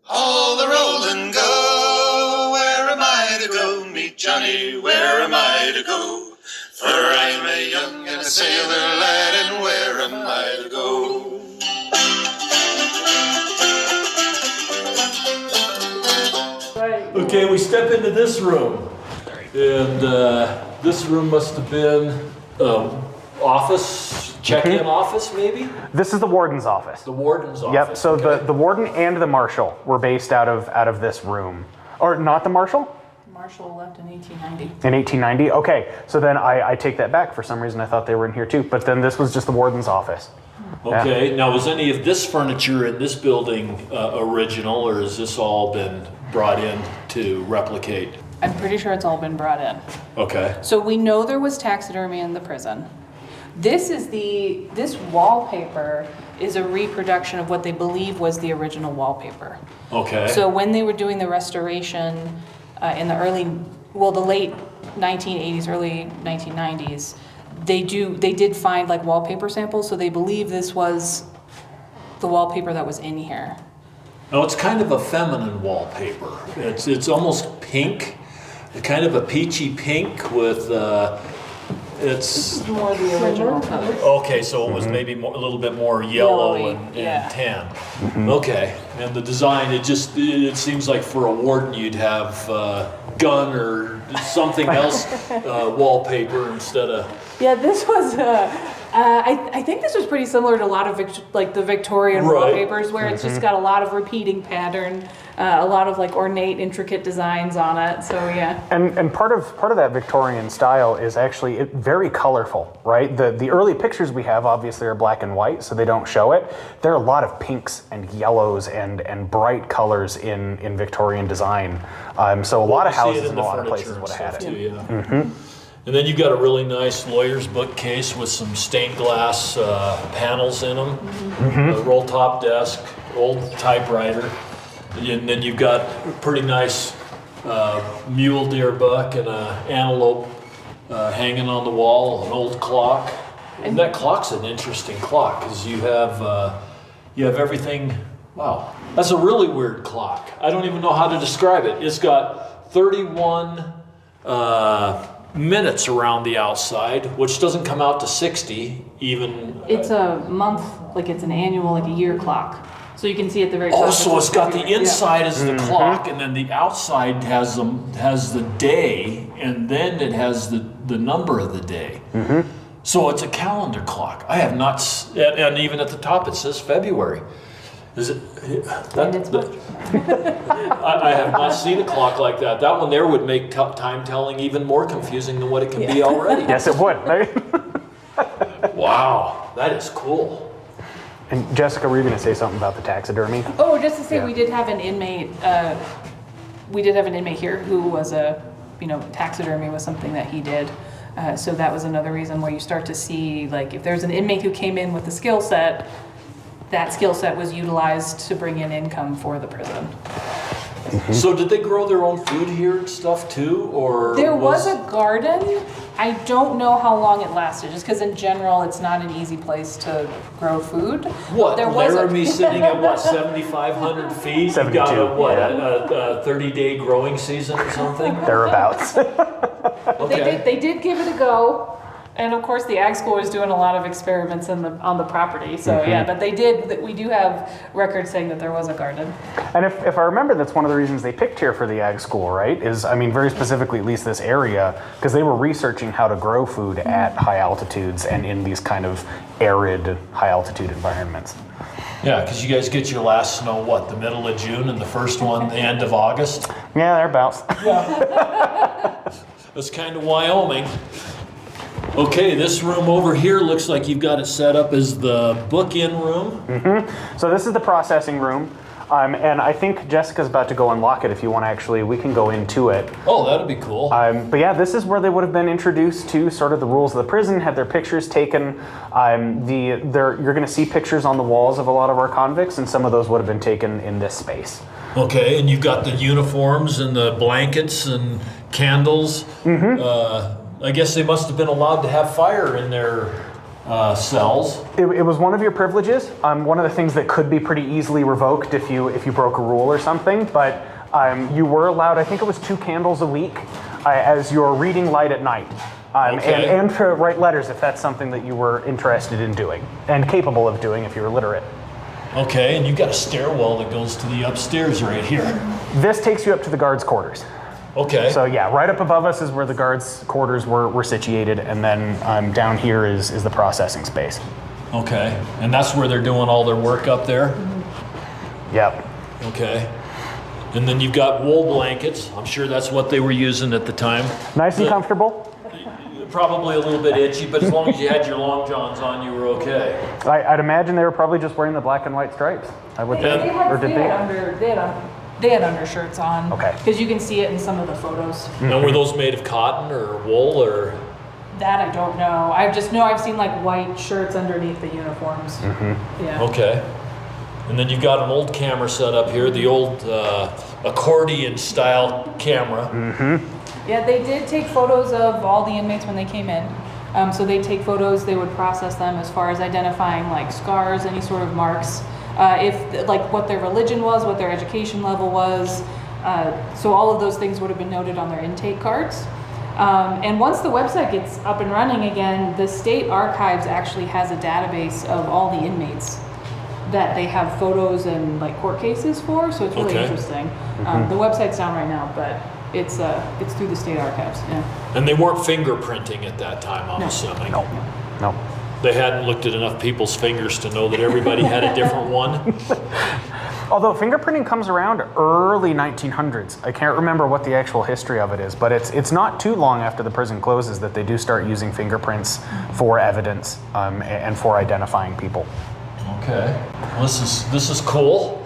All the roll and go. Where am I to go? Meet Johnny, where am I to go? For I'm a young and a sailor lad, and where am I to go? Okay, we step into this room, and this room must have been office, check-in office, maybe? This is the warden's office. The warden's office. Yep. So okay. the warden and the marshal were based out of this room, or not the marshal? Marshall left in 1890. In 1890. Okay. So then I take that back. For some reason, I thought they were in here too. But then this was just the warden's office. Okay. Yeah. Now, was any of this furniture in this building original, or has this all been brought in to replicate? I'm pretty sure it's all been brought in. Okay. So we know there was taxidermy in the prison. This wallpaper is a reproduction of what they believe was the original wallpaper. Okay. So when they were doing the restoration in the late 1980s, early 1990s, they did find like wallpaper samples, so they believe this was the wallpaper that was in here. No, it's kind of a feminine wallpaper. It's almost pink, kind of a peachy pink with This is more the original color. Okay, so it was maybe a little bit more yellow Yellowy, and yeah. tan. Okay, and the design, it seems like for a warden you'd have gun or something else wallpaper instead of... Yeah, this was, I think this was pretty similar to a lot of the Victorian Right. wallpapers where it's just got a lot of repeating pattern, a lot of like ornate, intricate designs on it, so yeah. And part of that Victorian style is actually very colorful, right? The early pictures we have obviously are black and white, so they don't show it. There are a lot of pinks and yellows and bright colors in Victorian design. So a lot of houses in a lot of places would have had it. Too, yeah. And then you've got a really nice lawyer's bookcase with some stained glass panels in them, a roll top desk, old typewriter, and then you've got a pretty nice mule deer buck and an antelope hanging on the wall, an old clock. And that clock's an interesting clock because you have everything. Wow, that's a really weird clock. I don't even know how to describe it. It's got 31 minutes around the outside, which doesn't come out to 60 even. It's a month, like it's an annual, like a year clock. So you can see at the very top. Oh, so it's got the inside as the Mm-hmm. clock, and then the outside has the day, and then it has the number of the day. Mm-hmm. So it's a calendar clock. I have not, and even at the top it says February. Is it? And it's much. I have not seen a clock like that. That one there would make time telling even more confusing than what it can be already. Yes, it would. Right? Wow, that is cool. And Jessica, were you going to say something about the taxidermy? Oh, just to say, Yeah. we did have an inmate here who was taxidermy was something that he did. So that was another reason where you start to see, like, if there's an inmate who came in with a skill set, that skill set was utilized to bring in income for the prison. So did they grow their own food here and stuff too, or? There was a garden. I don't know how long it lasted, just because in general it's not an easy place to grow food. What, There was Laramie sitting at what, 7,500 feet? 72, You got yeah. a 30-day growing season or something? Thereabouts. Okay. They did give it a go. And of course, the ag school is doing a lot of experiments on the property. So yeah, but we do have records saying that there was a garden. And if I remember, that's one of the reasons they picked here for the ag school, right? Very specifically, at least this area, because they were researching how to grow food at high altitudes and in these kind of arid, high altitude environments. Yeah, because you guys get your last snow, what, the middle of June, and the first one the end of August? Yeah, thereabouts. That's kind of Wyoming. Okay, this room over here looks like you've got it set up as the book-in room. So this is the processing room. And I think Jessica's about to go unlock it. If you want to we can go into it. Oh, that'd be cool. But yeah, this is where they would have been introduced to sort of the rules of the prison, had their pictures taken. You're going to see pictures on the walls of a lot of our convicts, and some of those would have been taken in this space. Okay, and you've got the uniforms and the blankets and candles. I guess they must have been allowed to have fire in their cells. It was one of your privileges. One of the things that could be pretty easily revoked if you broke a rule or something. But you were allowed, I think it was 2 candles a week as your reading light at night. Okay. And to write letters if that's something that you were interested in doing and capable of doing if you were literate. Okay, and you've got a stairwell that goes to the upstairs right here. This takes you up to the guards' quarters. Okay. So yeah, right up above us is where the guards' quarters were situated, and then down here is the processing space. Okay, and that's where they're doing all their work up there? Yep. Okay. And then you've got wool blankets. I'm sure that's what they were using at the time. Nice and comfortable. Probably a little bit itchy, but as long as you had your long johns on, you were okay. I'd imagine they were probably just wearing the black and white stripes. I would think. Or did They had undershirts on. Okay. Because you can see it in some of the photos. And were those made of cotton or wool or? That I don't know. I just know I've seen like white shirts underneath the uniforms. Yeah. Okay. And then you've got an old camera set up here, the old accordion style camera. Yeah, they did take photos of all the inmates when they came in. So they take photos, they would process them as far as identifying like scars, any sort of marks, if like what their religion was, what their education level was. So all of those things would have been noted on their intake cards. And once the website gets up and running again, the state archives actually has a database of all the inmates that they have photos and like court cases for. So it's really interesting. The website's down right now, but it's through the state archives. Yeah. And they weren't fingerprinting at that time, I'm assuming. No. They hadn't looked at enough people's fingers to know that everybody had a different one. Although fingerprinting comes around early 1900s. I can't remember what the actual history of it is, but it's not too long after the prison closes that they do start using fingerprints for evidence and for identifying people. Okay. Well, this is cool.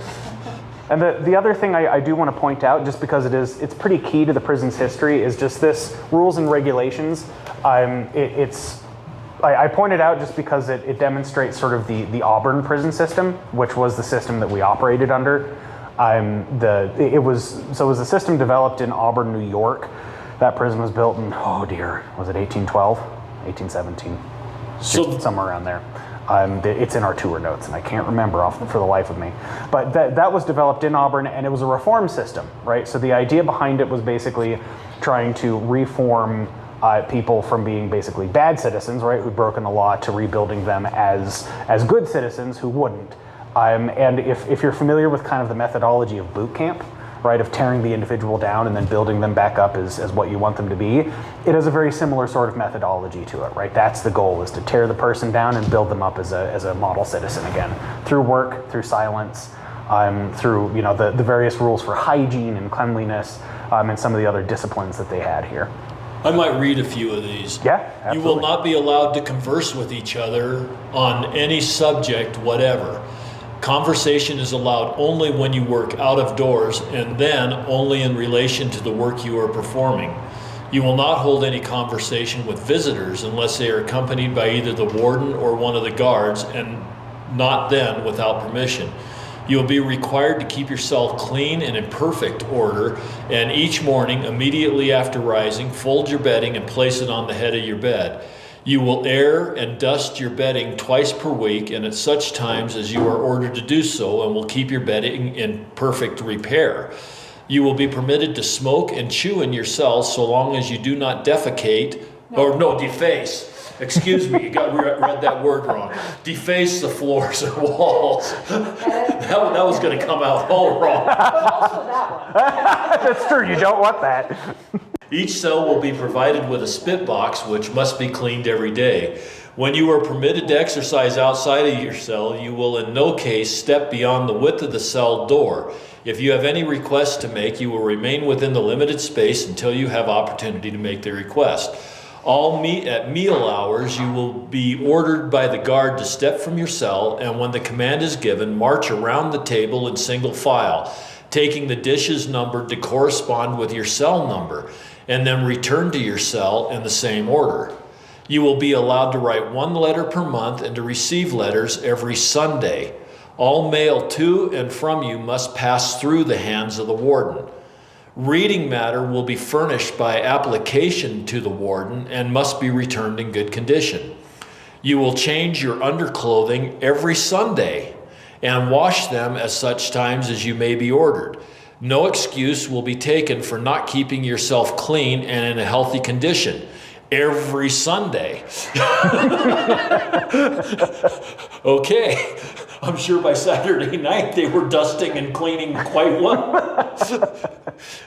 And the other thing I do want to point out, just because it's pretty key to the prison's history, is just this rules and regulations. I pointed out just because it demonstrates sort of the Auburn prison system, which was the system that we operated under. It was a system developed in Auburn, New York. That prison was built in, was it 1812, 1817, somewhere around there. It's in our tour notes, and I can't remember for the life of me. But that was developed in Auburn, and it was a reform system, right? So the idea behind it was basically trying to reform people from being basically bad citizens, right, who'd broken the law, to rebuilding them as good citizens who wouldn't. And if you're familiar with kind of the methodology of boot camp, right, of tearing the individual down and then building them back up as what you want them to be, it has a very similar sort of methodology to it, right? That's the goal, is to tear the person down and build them up as a model citizen again, through work, through silence, through the various rules for hygiene and cleanliness, and some of the other disciplines that they had here. I might read a few of these. Yeah, absolutely. You will not be allowed to converse with each other on any subject whatever. Conversation is allowed only when you work out of doors, and then only in relation to the work you are performing. You will not hold any conversation with visitors unless they are accompanied by either the warden or one of the guards, and not then without permission. You will be required to keep your cell clean and in perfect order, and each morning, immediately after rising, fold your bedding and place it on the head of your bed. You will air and dust your bedding twice per week, and at such times as you are ordered to do so, and will keep your bedding in perfect repair. You will be permitted to smoke and chew in your cell so long as you do not defecate, deface. Excuse me, you read that word wrong. Deface the floors and walls. That was going to come out all wrong. But also that one. That's true, you don't want that. Each cell will be provided with a spit box, which must be cleaned every day. When you are permitted to exercise outside of your cell, you will in no case step beyond the width of the cell door. If you have any requests to make, you will remain within the limited space until you have opportunity to make the request. At meal hours, you will be ordered by the guard to step from your cell, and when the command is given, march around the table in single file, taking the dishes numbered to correspond with your cell number, and then return to your cell in the same order. You will be allowed to write 1 letter per month and to receive letters every Sunday. All mail to and from you must pass through the hands of the warden. Reading matter will be furnished by application to the warden and must be returned in good condition. You will change your underclothing every Sunday and wash them at such times as you may be ordered. No excuse will be taken for not keeping yourself clean and in a healthy condition. Every Sunday. Okay. I'm sure by Saturday night they were dusting and cleaning quite well.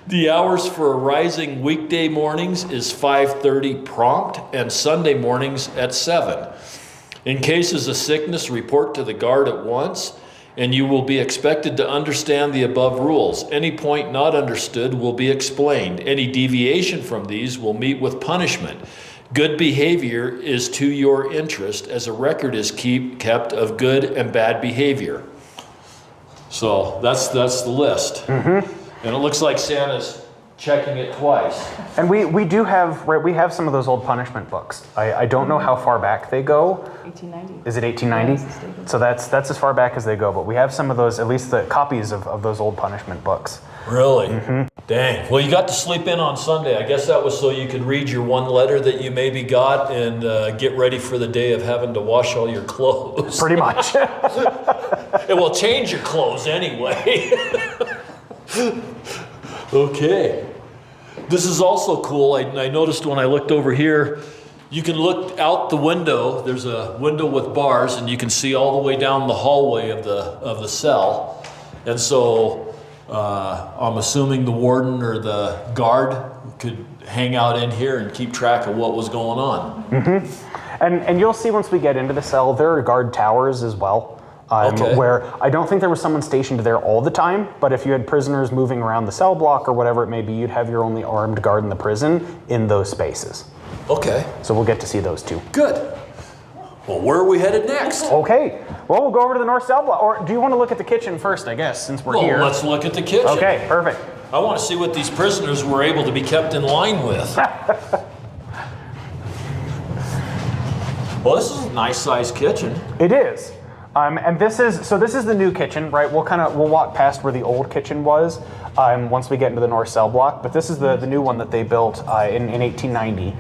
The hours for arising weekday mornings is 5:30 prompt and Sunday mornings at 7. In cases of sickness, report to the guard at once, and you will be expected to understand the above rules. Any point not understood will be explained. Any deviation from these will meet with punishment. Good behavior is to your interest, as a record is kept of good and bad behavior. So that's the list. And it looks like Santa's checking it twice. And we do have, right, we have some of those old punishment books. I don't know how far back they go. 1890. Is it 1890? Yes, so that's as far back as they go, but we have some of those, at least the copies of those old punishment books. Really? Dang. Well, you got to sleep in on Sunday. I guess that was so you could read your one letter that you maybe got and get ready for the day of having to wash all your clothes. Pretty much. It will change your clothes anyway. Okay. This is also cool. I noticed when I looked over here, you can look out the window. There's a window with bars, and you can see all the way down the hallway of the cell. And so I'm assuming the warden or the guard could hang out in here and keep track of what was going on. And you'll see once we get into the cell, there are guard towers as well. Where I don't think there was someone stationed there all the time, but if you had prisoners moving around the cell block or whatever it may be, you'd have your only armed guard in the prison in those spaces. Okay. So we'll get to see those too. Good. Well, where are we headed next? Okay. Well, we'll go over to the north cell block. Or do you want to look at the kitchen first, I guess, since we're here? Let's look at the kitchen. Okay, perfect. I want to see what these prisoners were able to be kept in line with. Well, this is a nice sized kitchen. It is. And this is the new kitchen, right? We'll walk past where the old kitchen was once we get into the north cell block. But this is the new one that they built in 1890.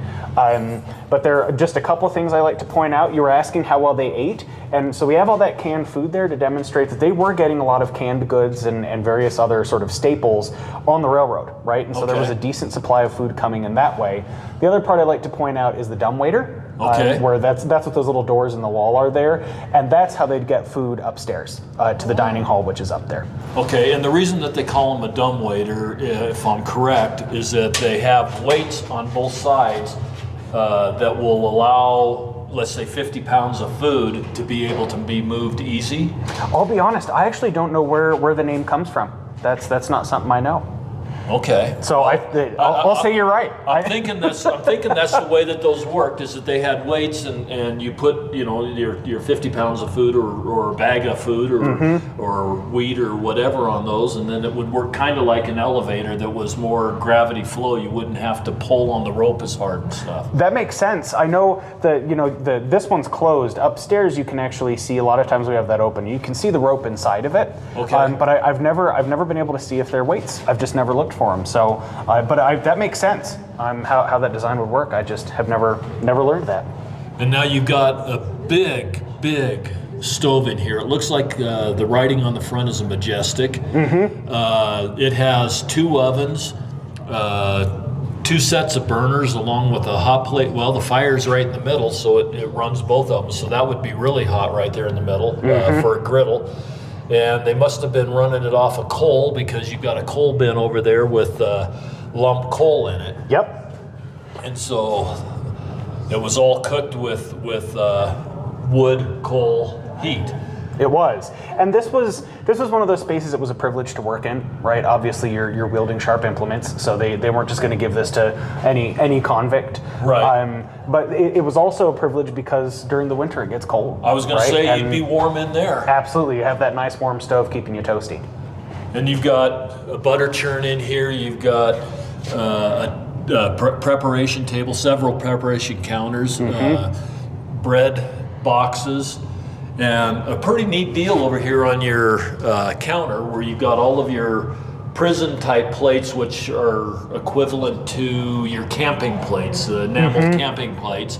But there are just a couple of things I like to point out. You were asking how well they ate. And so we have all that canned food there to demonstrate that they were getting a lot of canned goods and various other sort of staples on the railroad, right? And so there was a decent supply of food coming in that way. The other part I like to point out is the dumbwaiter. Where that's what those little doors in the wall are there, and that's how they'd get food upstairs to the dining hall, which is up there. Okay, and the reason that they call them a dumbwaiter, if I'm correct, is that they have weights on both sides that will allow, let's say, 50 pounds of food to be able to be moved easy. I'll be honest, I actually don't know where the name comes from. That's not something I know. Okay. So I'll say you're right. I'm thinking that's the way that those worked, is that they had weights and you put, your 50 pounds of food or a bag of food or wheat or whatever on those, and then it would work kind of like an elevator that was more gravity flow. You wouldn't have to pull on the rope as hard and stuff. That makes sense. I know that this one's closed. Upstairs you can actually see, a lot of times we have that open. You can see the rope inside of it. Okay. But I've never been able to see if they're weights. I've just never looked for them. So, that makes sense. How that design would work. I just have never learned that. And now you've got a big stove in here. It looks like the writing on the front is a Majestic. It has 2 ovens, 2 sets of burners, along with a hot plate. Well, the fire's right in the middle, so it runs both of them. So that would be really hot right there in the middle for a griddle. And they must have been running it off of coal, because you've got a coal bin over there with lump coal in it. Yep. And so it was all cooked with wood, coal, heat. It was. And this was one of those spaces that was a privilege to work in, right? Obviously you're wielding sharp implements, so they weren't just going to give this to any convict. Right. But it was also a privilege because during the winter it gets cold. I was going to say, you'd be warm in there. Absolutely. You have that nice warm stove keeping you toasty. And you've got a butter churn in here. You've got a preparation table, several preparation counters, bread boxes, and a pretty neat deal over here on your counter, where you've got all of your prison type plates, which are equivalent to your camping plates, the enameled camping plates,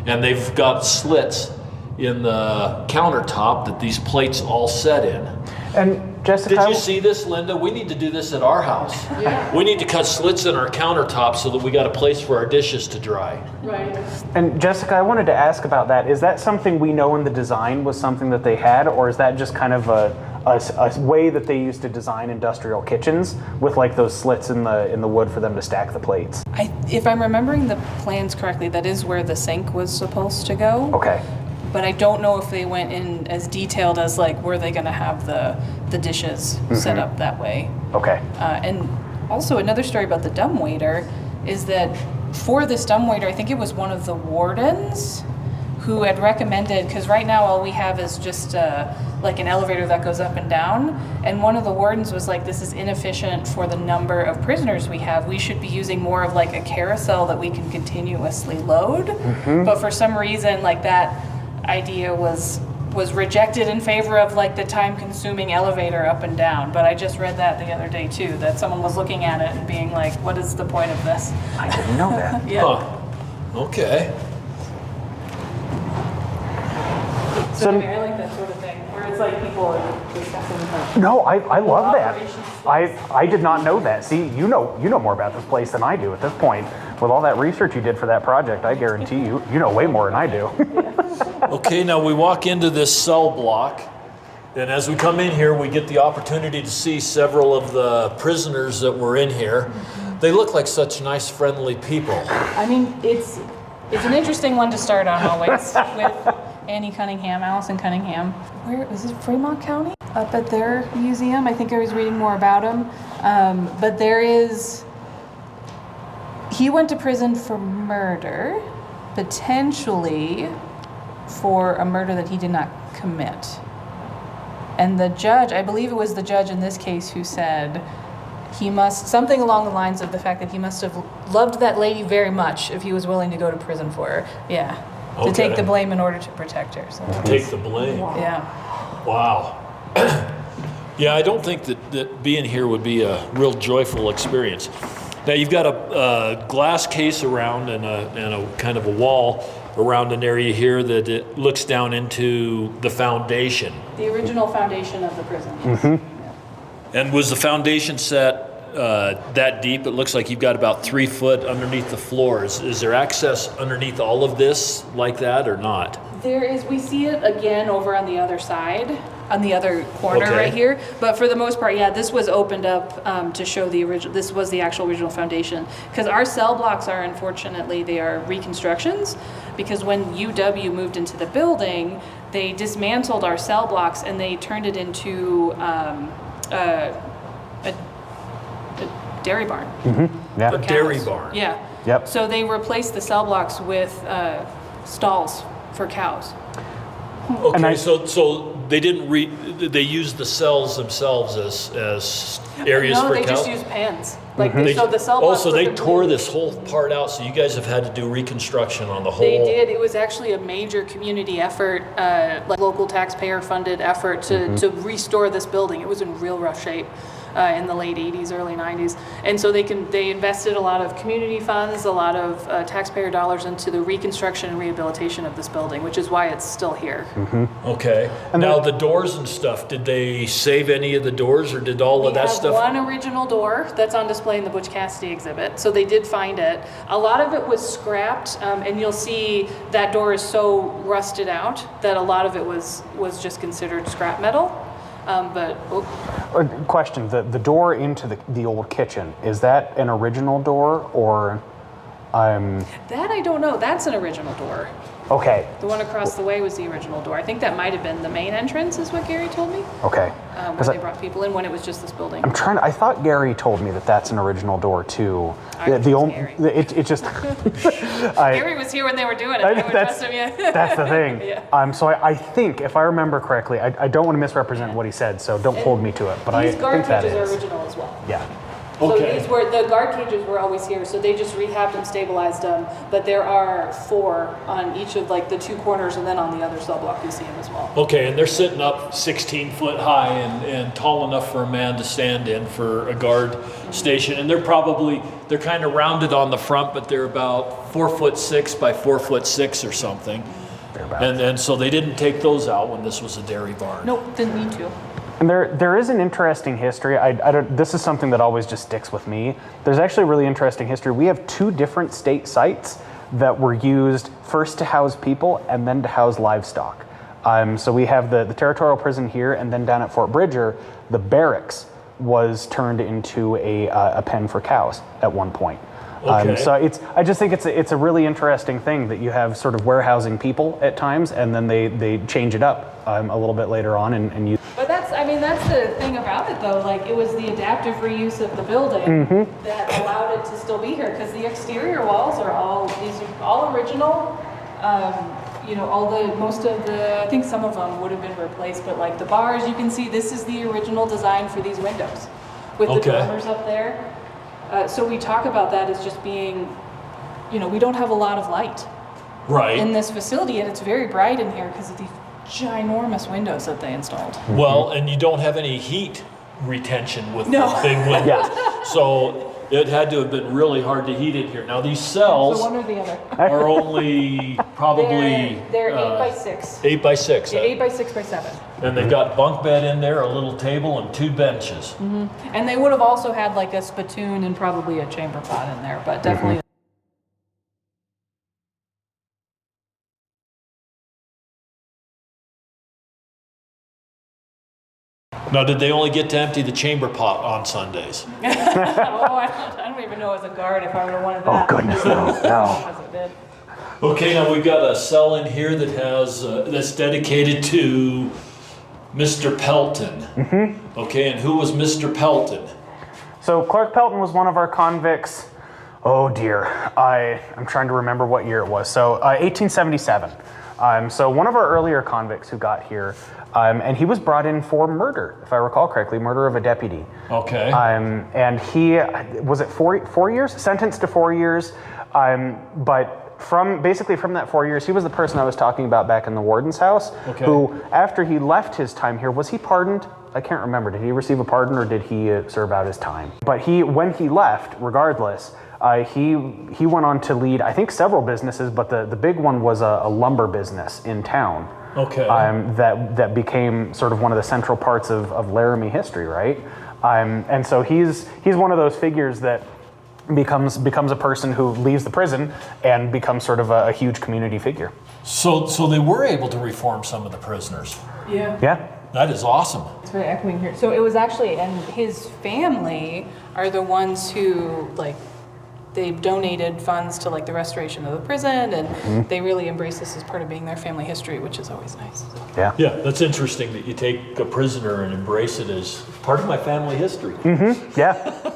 and they've got slits in the countertop that these plates all set in. And Jessica, Did you see this, Linda? We need to do this at our house. Yeah. We need to cut slits in our countertop so that we got a place for our dishes to dry. Right. And Jessica, I wanted to ask about that. Is that something we know in the design was something that they had, or is that just kind of a way that they used to design industrial kitchens with like those slits in the wood for them to stack the plates? If I'm remembering the plans correctly, that is where the sink was supposed to go. Okay. But I don't know if they went in as detailed as like, were they gonna have the dishes set up that way? Okay. And also another story about the dumbwaiter is that for this dumbwaiter, I think it was one of the wardens who had recommended, because right now all we have is just like an elevator that goes up and down, and one of the wardens was like, this is inefficient for the number of prisoners we have. We should be using more of like a carousel that we can continuously load. But for some reason, like that idea was rejected in favor of like the time-consuming elevator up and down. But I just read that the other day too, that someone was looking at it and being like, what is the point of this? I didn't know that. Yeah. Huh. Okay. So anyway, I like that sort of thing, where it's like people are discussing like, No, I love that. operations. I did not know that. See, you know more about this place than I do at this point. With all that research you did for that project, I guarantee you know way more than I do. Okay, now we walk into this cell block, and as we come in here, we get the opportunity to see several of the prisoners that were in here. They look like such nice, friendly people. I mean, it's an interesting one to start on always with Annie Cunningham, Allison Cunningham. Where is it? Fremont County? Up at their museum. I think I was reading more about him. But he went to prison for murder, potentially for a murder that he did not commit. And the judge, I believe it was the judge in this case, who said he must, something along the lines of the fact that he must have loved that lady very much if he was willing to go to prison for her. Yeah. To Okay. take the blame in order to protect her. So, Take the blame. yeah. Wow. Yeah, I don't think that being here would be a real joyful experience. Now you've got a glass case around and a kind of a wall around an area here that it looks down into the foundation. The original foundation of the prison. And was the foundation set that deep? It looks like you've got about 3 foot underneath the floor. Is there access underneath all of this like that or not? There is, we see it again over on the other side, on the other corner Okay. right here. But for the most part, yeah, this was opened up to show the original, this was the actual original foundation. Because our cell blocks are, unfortunately, they are reconstructions. Because when UW moved into the building, they dismantled our cell blocks and they turned it into a dairy barn. Yeah. for Dairy cows. barn. Yeah. Yep. So they replaced the cell blocks with stalls for cows. Okay, so they didn't they used the cells themselves as areas No, for they cows? just used pens. Like They- so the cell oh, blocks. so were they completely- tore this whole part out, so you guys have had to do reconstruction on the whole. They did. It was actually a major community effort, like local taxpayer-funded effort to restore this building. It was in real rough shape in the late '80s, early '90s, and so they invested a lot of community funds, a lot of taxpayer dollars into the reconstruction and rehabilitation of this building, which is why it's still here. Okay. And Now then- the doors and stuff, did they save any of the doors or did all of We that have stuff? one original door that's on display in the Butch Cassidy exhibit, so they did find it. A lot of it was scrapped, and you'll see that door is so rusted out that a lot of it was just considered scrap metal. Question: the door into the old kitchen, is that an original door or? That I don't know. That's an original door. Okay. The one across the way was the original door. I think that might have been the main entrance, is what Gary told me, Okay. where 'Cause they brought people in when it was just this building. I thought Gary told me that that's an original door too. I think it's Gary. It just. Gary was here when they were doing it. I would trust him, yeah. That's the thing. Yeah. So I think, if I remember correctly, I don't want to misrepresent what he said, so don't hold me to it. But I These guard think that cages are is. original as well. Yeah. Okay. So the guard cages were always here, so they just rehabbed and stabilized them. But there are 4 on each of like the 2 corners, and then on the other cell block you see them as well. Okay, and they're sitting up 16 foot high and tall enough for a man to stand in for a guard station. And they're kind of rounded on the front, but they're about 4'6" by 4'6" or something. about. And so they didn't take those out when this was a dairy barn. Nope, didn't need to. And there is an interesting history. I don't, this is something that always just sticks with me. There's actually a really interesting history. We have 2 different state sites that were used first to house people and then to house livestock. So we have the territorial prison here, and then down at Fort Bridger, the barracks was turned into a pen for cows at one point. Okay. So I just think it's a really interesting thing that you have sort of warehousing people at times, and then they change it up a little bit later on and use. But that's the thing about it though, like it was the adaptive reuse of the building that allowed it to still be here, because the exterior walls are all original. Most of the, I think some of them would have been replaced, but like the bars, you can see this is the original design for these windows with the dormers up there. So we talk about that as just being, we don't have a lot of light in this facility, and it's very bright in here because of these ginormous windows that they installed. Well, and you don't have any heat retention with No. the big windows. So it had to have been really hard to heat in here. Now these cells So one or the other. are only probably They're 8 by 6. 8 by 6. Yeah, 8 by 6 by 7. And they've got bunk bed in there, a little table, and 2 benches. And they would have also had like a spittoon and probably a chamber pot in there, but definitely. Now, did they only get to empty the chamber pot on Sundays? I don't even know as a guard if I would have wanted that. Oh goodness, no. As it did. Okay, now we've got a cell in here that has that's dedicated to Mr. Pelton. Okay, and who was Mr. Pelton? So Clark Pelton was one of our convicts. Oh dear, I'm trying to remember what year it was. So 1877. So one of our earlier convicts who got here, and he was brought in for murder, if I recall correctly, murder of a deputy. Okay. And he was it 4 years, sentenced to 4 years, but from that 4 years, he was the person I was talking about back in the warden's house, who, after he left his time here, was he pardoned? I can't remember. Did he receive a pardon or did he serve out his time? But when he left, regardless, he went on to lead, I think, several businesses, but the big one was a lumber business in town. Okay. That became sort of one of the central parts of Laramie history, right? And so he's one of those figures that becomes a person who leaves the prison and becomes sort of a huge community figure. So they were able to reform some of the prisoners. Yeah. Yeah. That is awesome. It's very echoing here. So it was actually, and his family are the ones who, like, they've donated funds to, like, the restoration of the prison, and they really embrace this as part of being their family history, which is always nice. Yeah. Yeah, that's interesting that you take a prisoner and embrace it as part of my family history. Yeah.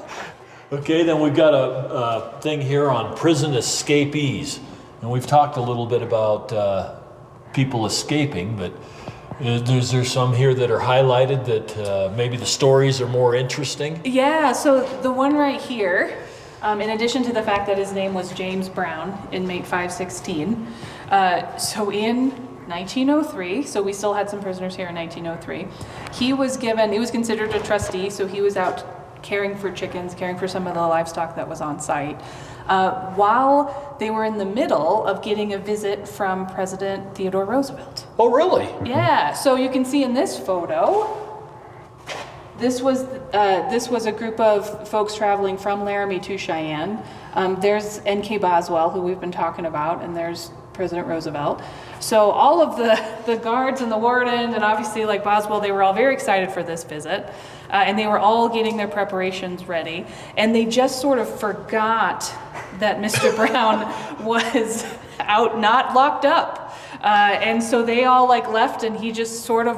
Okay, then we've got a thing here on prison escapees. And we've talked a little bit about people escaping, but is there some here that are highlighted that maybe the stories are more interesting? Yeah, so the one right here, in addition to the fact that his name was James Brown, inmate 516, so in 1903, so we still had some prisoners here in 1903, he was considered a trustee, so he was out caring for chickens, caring for some of the livestock that was on site, while they were in the middle of getting a visit from President Theodore Roosevelt. Oh, really? Yeah, so you can see in this photo, this was a group of folks traveling from Laramie to Cheyenne. There's N.K. Boswell, who we've been talking about, and there's President Roosevelt. So all of the guards and the warden, and obviously like Boswell, they were all very excited for this visit. And they were all getting their preparations ready. And they just sort of forgot that Mr. Brown was out, not locked up. And so they all like left, and he just sort of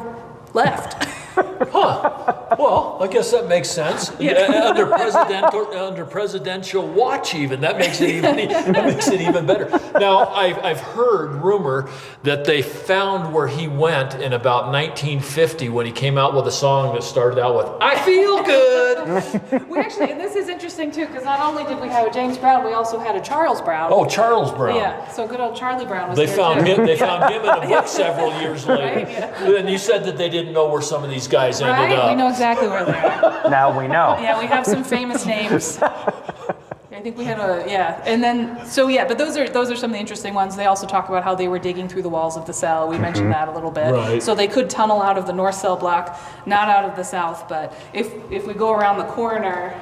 left. Well, I guess that makes sense. Yeah. Under presidential watch, even that makes it even better. Now, I've heard rumor that they found where he went in about 1950 when he came out with a song that started out with "I feel good." We actually, and this is interesting too, because not only did we have a James Brown, we also had a Charles Brown. Oh, Charles Brown. Yeah, so good old Charlie Brown was They there found too. him. They found him in a book several years later. Right, yeah. And you said that they didn't know where some of these guys ended Right, up. we know exactly where they are. Now we know. Yeah, we have some famous names. I think we had and then, but those are some of the interesting ones. They also talk about how they were digging through the walls of the cell. We mentioned that a little bit. Right. So they could tunnel out of the north cell block, not out of the south, but if we go around the corner,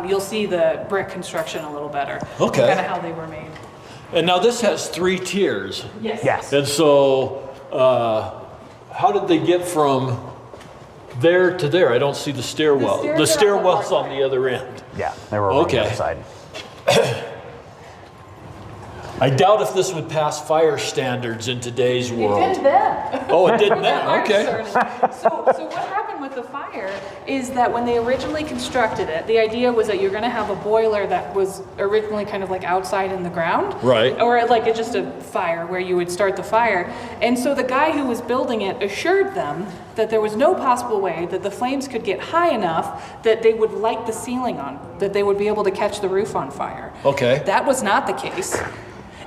you'll see the brick construction a little better. Okay. Kind of how they were made. And now this has 3 tiers. Yes. And so, how did they get from there to there? I don't see the stairwell. The stairwell's on the other end. Yeah, they were on the Okay. other side. I doubt if this would pass fire standards in today's world. It did then. Oh, it did When the then. fire Okay. started. So what happened with the fire is that when they originally constructed it, the idea was that you're going to have a boiler that was originally kind of like outside in the ground. Right. Or like it's just a fire where you would start the fire. And so the guy who was building it assured them that there was no possible way that the flames could get high enough that they would light the ceiling on, that they would be able to catch the roof on fire. Okay. That was not the case.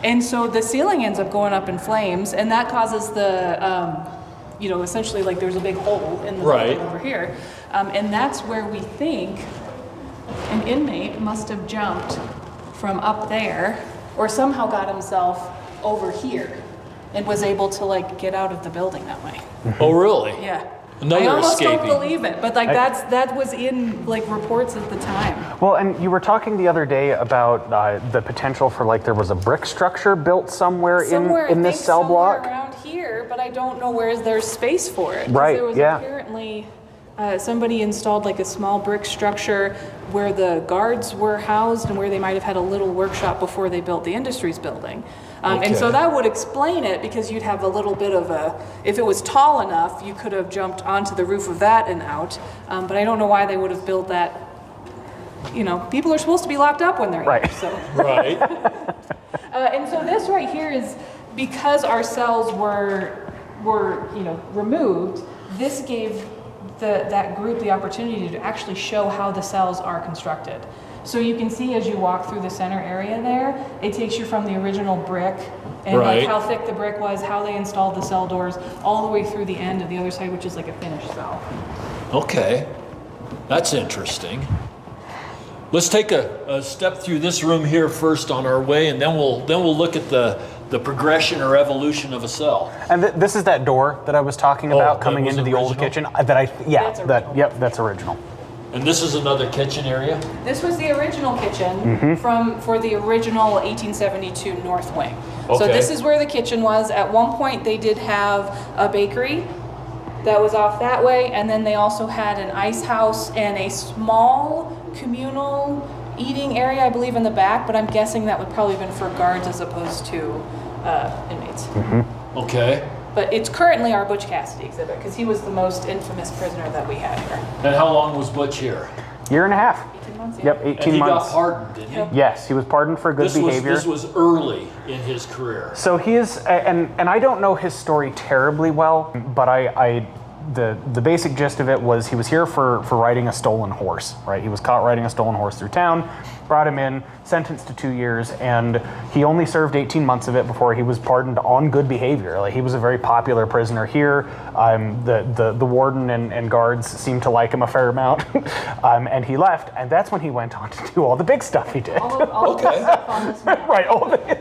And so the ceiling ends up going up in flames, and that causes the, essentially like there's a big hole in the Right. building over here. And that's where we think an inmate must have jumped from up there or somehow got himself over here and was able to like get out of the building that way. Oh, really? Yeah. Another I almost escapee. don't believe it, but like that was in like reports at the time. Well, and you were talking the other day about the potential for like there was a brick structure built somewhere in this cell block. Around here, but I don't know where there's space for it. 'Cause Right, There was yeah. apparently somebody installed like a small brick structure where the guards were housed and where they might have had a little workshop before they built the industries building. And so Okay. that would explain it because you'd have a little bit of if it was tall enough, you could have jumped onto the roof of that and out. But I don't know why they would have built that. People are supposed to be locked up when they're Right. here, so. Right. And so this right here is because our cells were removed. This gave that group the opportunity to actually show how the cells are constructed. So you can see as you walk through the center area there, it takes you from the original brick and Right. like how thick the brick was, how they installed the cell doors, all the way through the end of the other side, which is like a finished cell. Okay. That's interesting. Let's take a step through this room here first on our way, and then we'll look at the progression or evolution of a cell. And this is that door that I was talking about that coming was into the old original? kitchen. That's original. That's original. And this is another kitchen area? This was the original kitchen for the original 1872 North Wing. So Okay. this is where the kitchen was. At one point, they did have a bakery that was off that way, and then they also had an ice house and a small communal eating area, I believe, in the back, but I'm guessing that would probably have been for guards as opposed to inmates. Okay. But it's currently our Butch Cassidy exhibit, because he was the most infamous prisoner that we had here. And how long was Butch here? Year and a half. 18 months, yeah. Yep, And 18 he months. got pardoned, didn't he? Yep. Yes, he was pardoned for good behavior. This was early in his career. So he is, and I don't know his story terribly well, but the basic gist of it was he was here for riding a stolen horse, right? He was caught riding a stolen horse through town, brought him in, sentenced to 2 years, and he only served 18 months of it before he was pardoned on good behavior. Like, he was a very popular prisoner here. The warden and guards seemed to like him a fair amount, and he left, and that's when he went on to do all the big stuff he did. All of the stuff on this map. Right, all the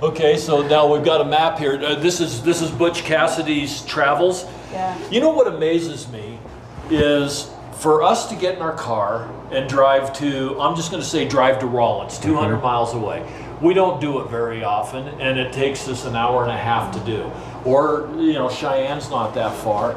Okay, so now we've got a map here. This is Butch Cassidy's travels. Yeah. You know what amazes me is for us to get in our car and drive to, I'm just going to say drive to Rawlins, 200 miles away. We don't do it very often, and it takes us an hour and a half to do. Or, Cheyenne's not that far.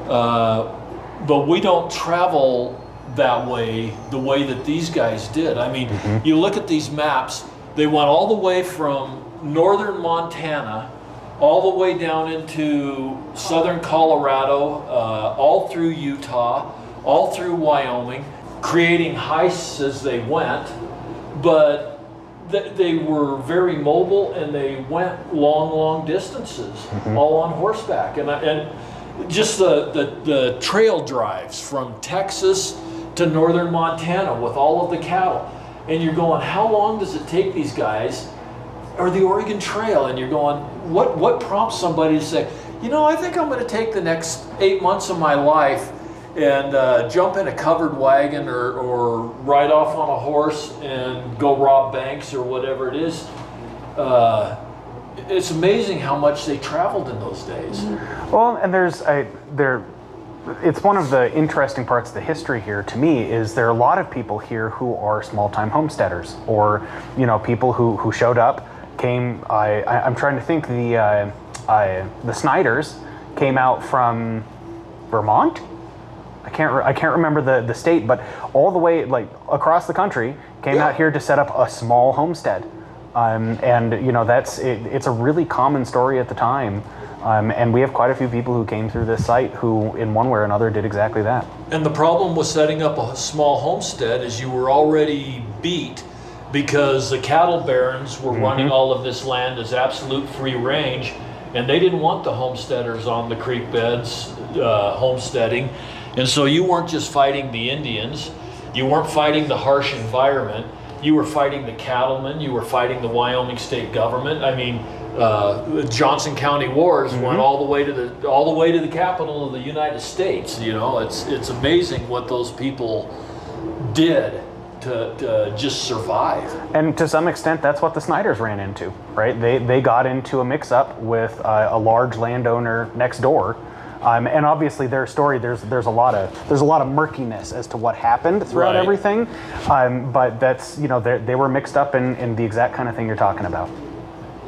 But we don't travel that way, the way that these guys did. I mean, you look at these maps, they went all the way from northern Montana all the way down into southern Colorado, all through Utah, all through Wyoming, creating heists as they went, but they were very mobile and they went long distances, all on horseback. And just the trail drives from Texas to northern Montana with all of the cattle. And you're going, how long does it take these guys? Or the Oregon Trail, and you're going, what prompts somebody to say, I think I'm going to take the next 8 months of my life and jump in a covered wagon or ride off on a horse and go rob banks or whatever it is. It's amazing how much they traveled in those days. Well, and it's one of the interesting parts of the history here to me is there are a lot of people here who are small-time homesteaders, or people who showed up, came. I'm trying to think. The Snyders came out from Vermont. I can't remember the state, but all the way across the country came out here to set up a small homestead. And it's a really common story at the time. And we have quite a few people who came through this site who, in one way or another, did exactly that. And the problem with setting up a small homestead is you were already beat because the cattle barons were running all of this land as absolute free range, and they didn't want the homesteaders on the creek beds homesteading. And so you weren't just fighting the Indians, you weren't fighting the harsh environment, you were fighting the cattlemen, you were fighting the Wyoming state government. I mean, the Johnson County Wars went all the way to the capital of the United States. It's amazing what those people did to just survive. And to some extent, that's what the Snyders ran into, right? They got into a mix-up with a large landowner next door. And obviously their story, there's a lot of murkiness as to what happened throughout everything. But that's, they were mixed up in the exact kind of thing you're talking about.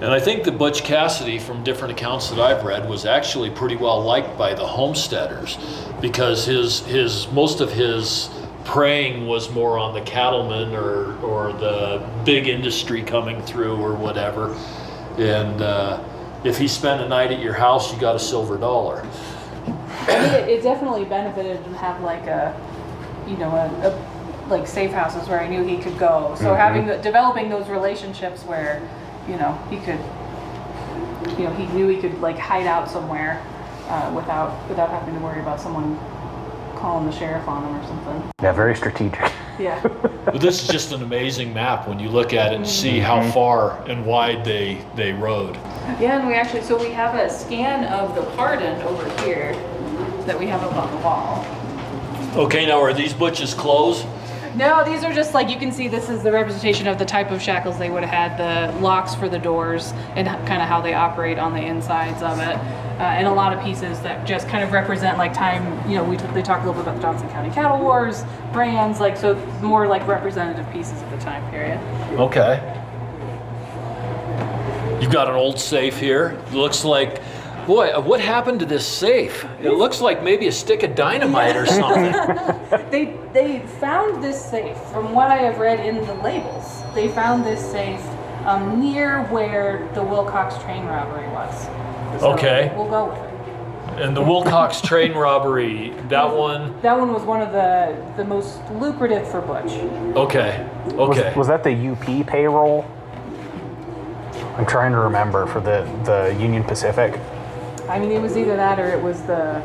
And I think that Butch Cassidy, from different accounts that I've read, was actually pretty well liked by the homesteaders because his most of his preying was more on the cattlemen or the big industry coming through or whatever. And if he spent a night at your house, you got a silver dollar. It definitely benefited to have safe houses where I knew he could go. So developing those relationships where, he could, he knew he could hide out somewhere without having to worry about someone calling the sheriff on him or something. Yeah, very strategic. Yeah. But this is just an amazing map when you look at it and see how far and wide they rode. Yeah, and we have a scan of the pardon over here that we have up on the wall. Okay, now are these Butch's clothes? No, these are just you can see this is the representation of the type of shackles they would have had, the locks for the doors, and kind of how they operate on the insides of it. And a lot of pieces that just kind of represent time, they talk a little bit about the Johnson County Cattle Wars, brands, so more representative pieces of the time period. Okay. You've got an old safe here. It looks like, boy, what happened to this safe? It looks like maybe a stick of dynamite or something. They found this safe, from what I have read in the labels, they found this safe near where the Wilcox train robbery was. So okay. We'll go with it. And the Wilcox train robbery, that one was one of the most lucrative for Butch. Okay. Was that the UP payroll? I'm trying to remember for the Union Pacific. I mean, it was either that or it was the...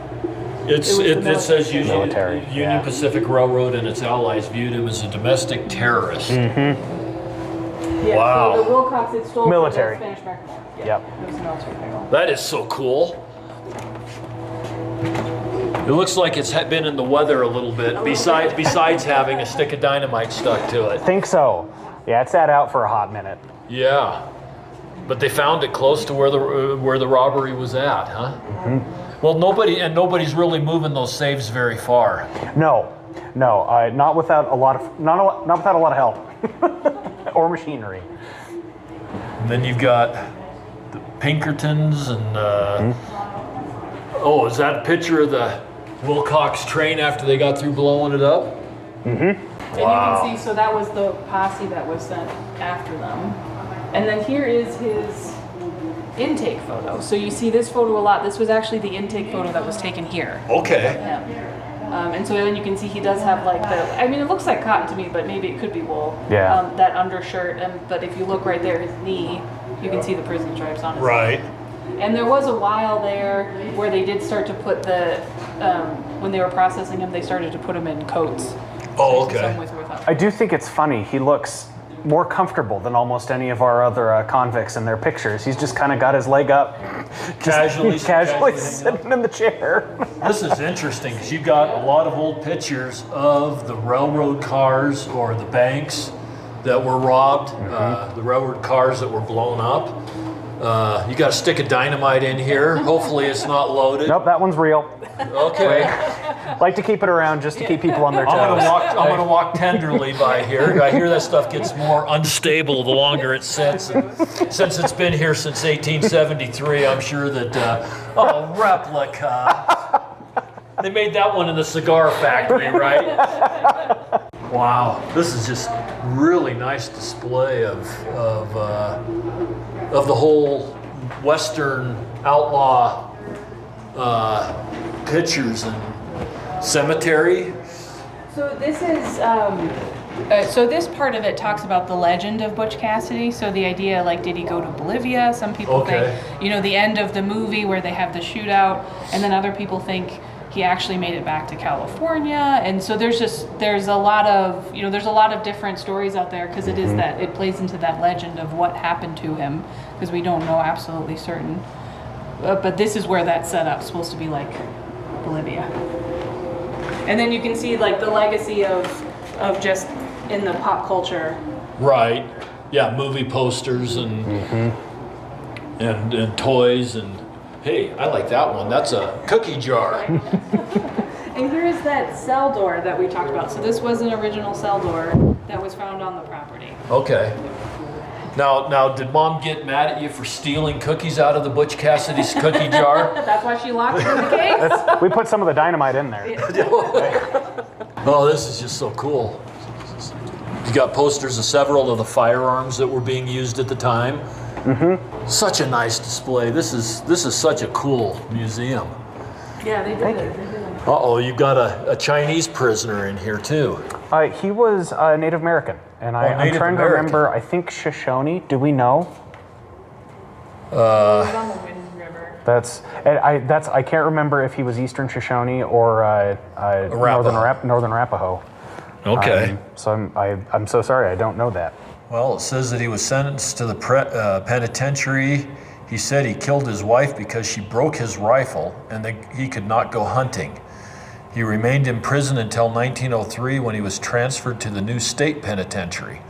It says Union yeah. Pacific Railroad and its allies viewed him as a domestic terrorist. Yeah, Wow. So the Wilcox, it stole Military. from the Spanish American War. Yeah, Yep. It was a military payroll. That is so cool. It looks like it's been in the weather a little bit, besides having a stick of dynamite stuck to it. I think so. Yeah, it sat out for a hot minute. Yeah. But they found it close to where the robbery was at, huh? Well, nobody's really moving those safes very far. No, not without a lot of help or machinery. And then you've got the Pinkertons and is that a picture of the Wilcox train after they got through blowing it up? And you can see, so that was the posse that was sent after them. And then here is his intake photo. So you see this photo a lot. This was actually the intake photo that was taken here. Okay. And so then you can see he does have it looks like cotton to me, but maybe it could be wool. Yeah. That undershirt, but if you look right there, his knee, you can see the prison stripes on his knee. Right. And there was a while there where they did start to put when they were processing him, they started to put him in coats. Oh, okay. Some with I do think it's funny. He looks more comfortable than almost any of our other convicts in their pictures. He's just kind of got his leg up, Casually sitting in the chair. This is interesting because you've got a lot of old pictures of the railroad cars or the banks that were robbed, the railroad cars that were blown up. You got a stick of dynamite in here. Hopefully it's not loaded. Nope, that one's real. Okay. Like to keep it around just to keep people on their toes. I'm gonna walk tenderly by here. I hear that stuff gets more unstable the longer it sits. And since it's been here since 1873, I'm sure that replica. They made that one in the cigar factory, right? Wow, this is just really nice display of the whole Western outlaw pictures and cemetery. So this is, so this part of it talks about the legend of Butch Cassidy. So the idea, like, did he go to Bolivia? Some people think, the end of the movie where they have the shootout, and then other people think he actually made it back to California. And so there's a lot of, there's a lot of different stories out there because it is that, it plays into that legend of what happened to him because we don't know absolutely certain. But this is where that's set up, supposed to be like Bolivia. And then you can see like the legacy of just in the pop culture. Right. Yeah, movie posters and toys and hey, I like that one. That's a cookie jar. And here is that cell door that we talked about. So this was an original cell door that was found on the property. Okay. Now, did Mom get mad at you for stealing cookies out of the Butch Cassidy's cookie jar? That's why she locked it in the case. We put some of the dynamite in there. Oh, this is just so cool. You got posters of several of the firearms that were being used at the time. Such a nice display. This is such a cool museum. Yeah, they did it. Uh-oh, you got a Chinese prisoner in here too. He was Native American, and I'm Native trying American. to remember. I think Shoshone. Do we know? It was on the Wind River. I can't remember if he was Eastern Shoshone or Northern Arapaho. Okay. So I'm so sorry. I don't know that. Well, it says that he was sentenced to the penitentiary. He said he killed his wife because she broke his rifle and that he could not go hunting. He remained in prison until 1903 when he was transferred to the new state penitentiary.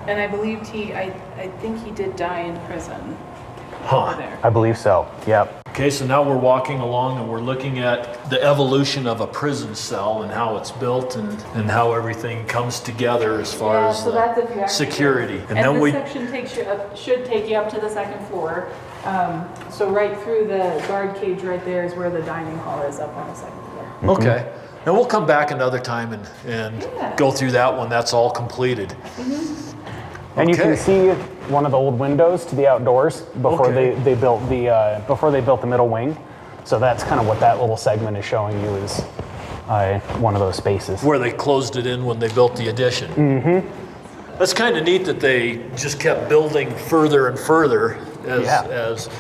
And I believed I think he did die in prison. Huh. There. I believe so. Yep. Okay, so now we're walking along and we're looking at the evolution of a prison cell and how it's built and how everything comes together as far as that's if you actually security. And then this section should take you up to the second floor. So right through the guard cage right there is where the dining hall is up on the second floor. Okay. Now we'll come back another time and go through that one. That's all completed. And you can see one of the old windows to the outdoors before they built the middle wing. So that's kind of what that little segment is showing you is one of those spaces. Where they closed it in when they built the addition. That's kind of neat that they just kept building further and further as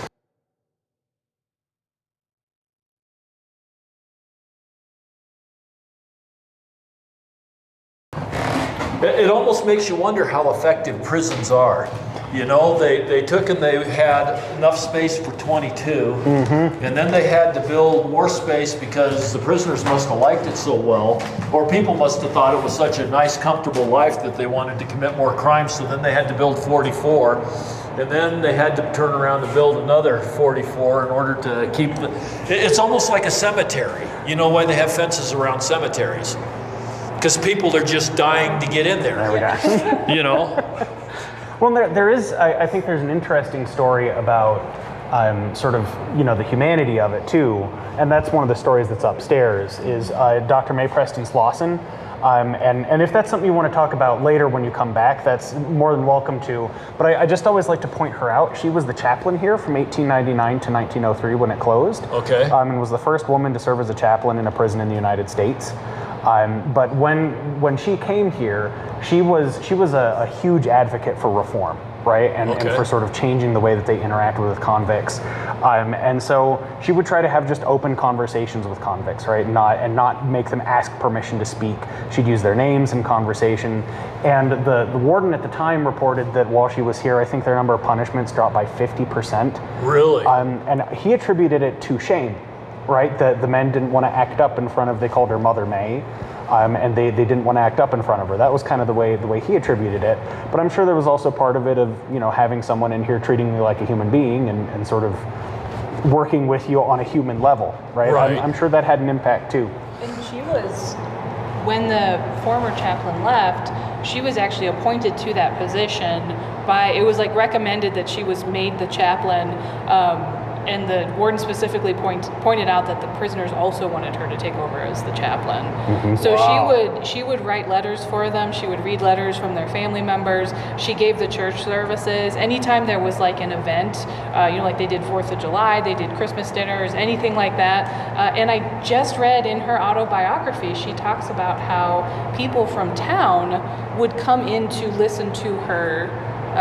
It almost makes you wonder how effective prisons are. They took and they had enough space for 22, and then they had to build more space because the prisoners must have liked it so well, or people must have thought it was such a nice, comfortable life that they wanted to commit more crimes, so then they had to build 44, and then they had to turn around and build another 44 in order to keep it's almost like a cemetery. You know why they have fences around cemeteries? Because people are just dying to get in there. There we go. Well, there is. I think there's an interesting story about sort of the humanity of it too, and that's one of the stories that's upstairs. Is Dr. Mae Preston Slauson, and if that's something you want to talk about later when you come back, that's more than welcome to. But I just always like to point her out. She was the chaplain here from 1899 to 1903 when it closed. Okay. And was the first woman to serve as a chaplain in a prison in the United States. But when she came here, she was a huge advocate for reform. right? And for sort of changing the way that they interacted with convicts. And so she would try to have just open conversations with convicts, right? Not make them ask permission to speak. She'd use their names in conversation. And the warden at the time reported that while she was here, I think their number of punishments dropped by 50%. Really? And he attributed it to shame, right? The men didn't want to act up in front of, they called her Mother May. And they didn't want to act up in front of her. That was kind of the way he attributed it. But I'm sure there was also part of it of, having someone in here treating you like a human being and sort of working with you on a human level, right? I'm sure that had an impact too. And she was, when the former chaplain left, she was actually appointed to that position it was like recommended that she was made the chaplain. And the warden specifically pointed out that the prisoners also wanted her to take over as the chaplain. So she would write letters for them. She would read letters from their family members. She gave the church services. Anytime there was like an event, like they did 4th of July, they did Christmas dinners, anything like that. And I just read in her autobiography, she talks about how people from town would come in to listen to her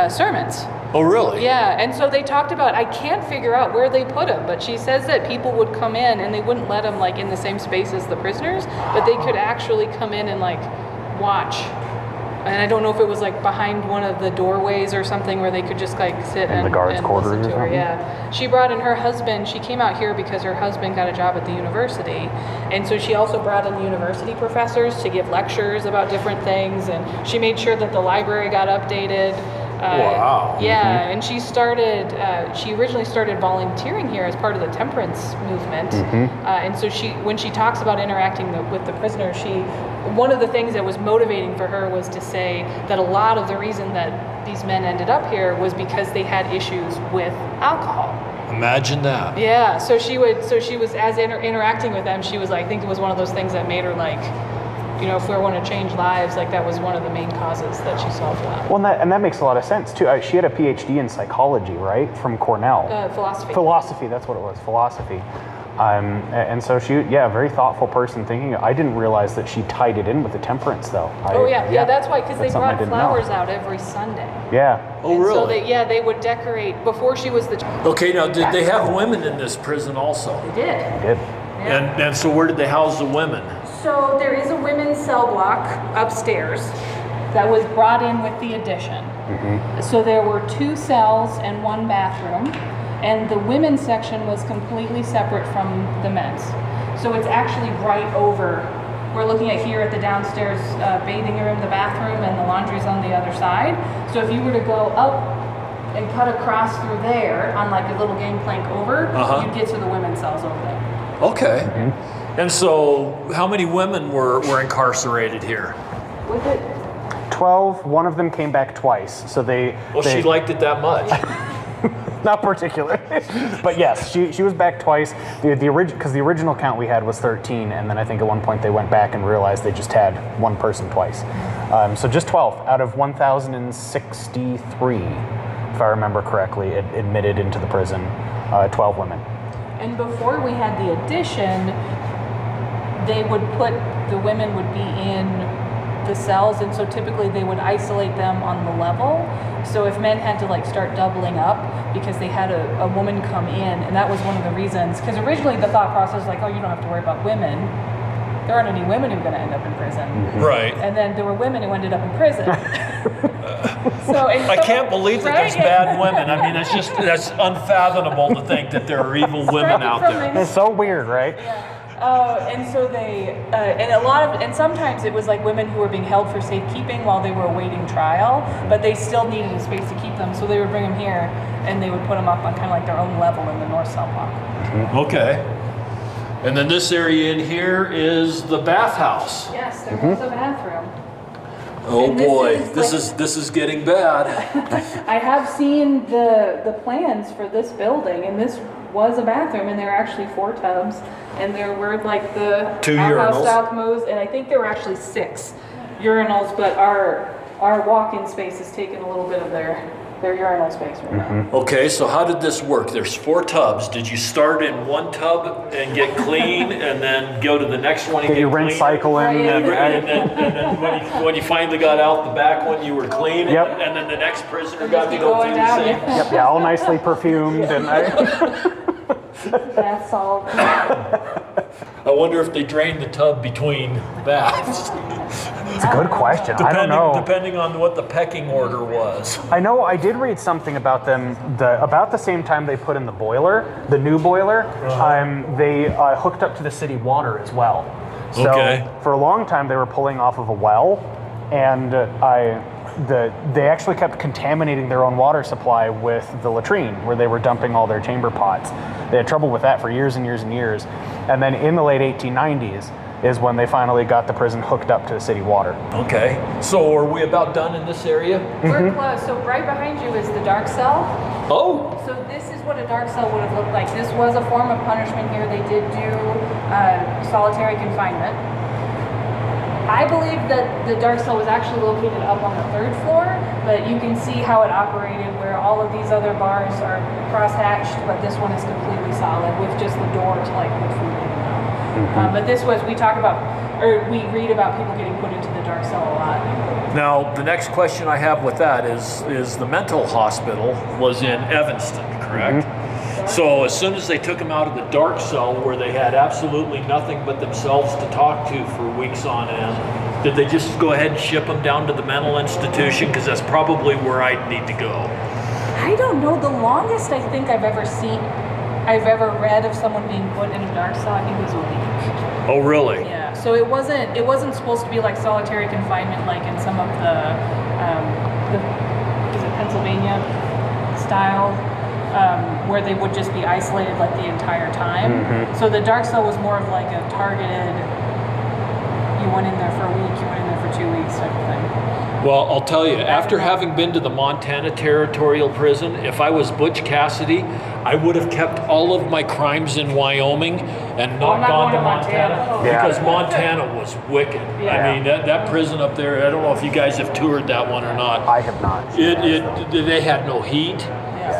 sermons. Oh, really? Yeah, and so they talked about, I can't figure out where they put them, but she says that people would come in and they wouldn't let them like in the same space as the prisoners, but they could actually come in and like watch. And I don't know if it was like behind one of the doorways or something where they could just like sit in the guards' quarters listen to her. Yeah, she brought in her husband. She came out here because her husband got a job at the university, and so she also brought in the university professors to give lectures about different things, and she made sure that the library got updated. Wow. Yeah, and she originally started volunteering here as part of the temperance movement. And so when she talks about interacting with the prisoners, one of the things that was motivating for her was to say that a lot of the reason that these men ended up here was because they had issues with alcohol. Imagine that. Yeah, so she was, as interacting with them, she was like, I think it was one of those things that made her like, if we want to change lives, like that was one of the main causes that she saw for that. Well, and that makes a lot of sense too. She had a PhD in psychology, right, from Cornell. Philosophy. Philosophy, that's what it was, philosophy. And so she, very thoughtful person thinking. I didn't realize that she tied it in with the temperance though. That's why, because they brought flowers out every Sunday. Yeah. Oh, and really? So they would decorate before she was the. Okay, now did they have women in this prison also? They did. They did. Yeah. And so where did they house the women? So there is a women's cell block upstairs that was brought in with the addition. So there were 2 cells and 1 bathroom, and the women's section was completely separate from the men's. So it's actually right over. We're looking at here at the downstairs bathing room, the bathroom, and the laundry's on the other side. So if you were to go up and cut across through there on like a little gangplank over, you'd get to the women's cells over there. Okay. And so how many women were incarcerated here? Was it? 12. One of them came back twice. So she liked it that much. Not particularly, but yes, she was back twice. Because the original count we had was 13, and then I think at one point they went back and realized they just had one person twice. So just 12 out of 1,063, if I remember correctly, admitted into the prison. 12 women. And before we had the addition, the women would be in the cells, and so typically they would isolate them on the level. So if men had to like start doubling up because they had a woman come in, and that was one of the reasons, because originally the thought process was like, oh, you don't have to worry about women. There aren't any women who are going to end up in prison. Right. And then there were women who ended up in prison. I can't believe that there's bad women. I mean, that's unfathomable to think that there are evil women out there. It's so weird, right? Yeah. And so and sometimes it was like women who were being held for safekeeping while they were awaiting trial, but they still needed a space to keep them, so they would bring them here and they would put them up on kind of like their own level in the north cell block. Okay. And then this area in here is the bathhouse. Yes, there was a bathroom. Oh And boy, this is getting bad. I have seen the plans for this building, and this was a bathroom, and there are actually 4 tubs, and there were like the 2 outhouse urinals. style commodes, and I think there were actually 6 urinals, but our walk-in space has taken a little bit of their their urinal space right now. Okay, so how did this work? There's 4 tubs. Did you start in one tub and get clean, and then go to the next one and Get get your rinse clean? cycle in. And then when you finally got out the back one, you were clean. Yep. And then the next prisoner got to go through the same. Yep, yeah, all nicely perfumed. And Bath salt. I wonder if they drained the tub between baths. it's a good question. I don't know. Depending on what the pecking order was. I know I did read something about them, about the same time they put in the boiler, the new boiler, they hooked up to the city water as well. So Okay. for a long time they were pulling off of a well, and they actually kept contaminating their own water supply with the latrine, where they were dumping all their chamber pots. They had trouble with that for years and years and years. And then in the late 1890s is when they finally got the prison hooked up to the city water. Okay, so are we about done in this area? We're close. So right behind you is the dark cell. Oh, So this is what a dark cell would have looked like. This was a form of punishment here. They did do solitary confinement. I believe that the dark cell was actually located up on the 3rd floor, but you can see how it operated where all of these other bars are cross-hatched, but this one is completely solid with just the door to like put food in and out. But this was, we read about people getting put into the dark cell a lot. now the next question I have with that is the mental hospital was in Evanston, correct? So as soon as they took them out of the dark cell where they had absolutely nothing but themselves to talk to for weeks on end, did they just go ahead and ship them down to the mental institution? Because that's probably where I'd need to go. I don't know. The longest I think I've ever read of someone being put in a dark cell, I think was a week. Oh, really? Yeah. So it wasn't supposed to be like solitary confinement like in some of the is it Pennsylvania style, where they would just be isolated like the entire time. So the dark cell was more of like a targeted, you went in there for a week, you went in there for 2 weeks type of thing. Well, I'll tell you, after having been to the Montana Territorial Prison, if I was Butch Cassidy, I would have kept all of my crimes in Wyoming and not gone to Montana. Yeah. Because Montana was wicked. Yeah. I mean, that prison up there, I don't know if you guys have toured that one or not. I have not. They had no heat,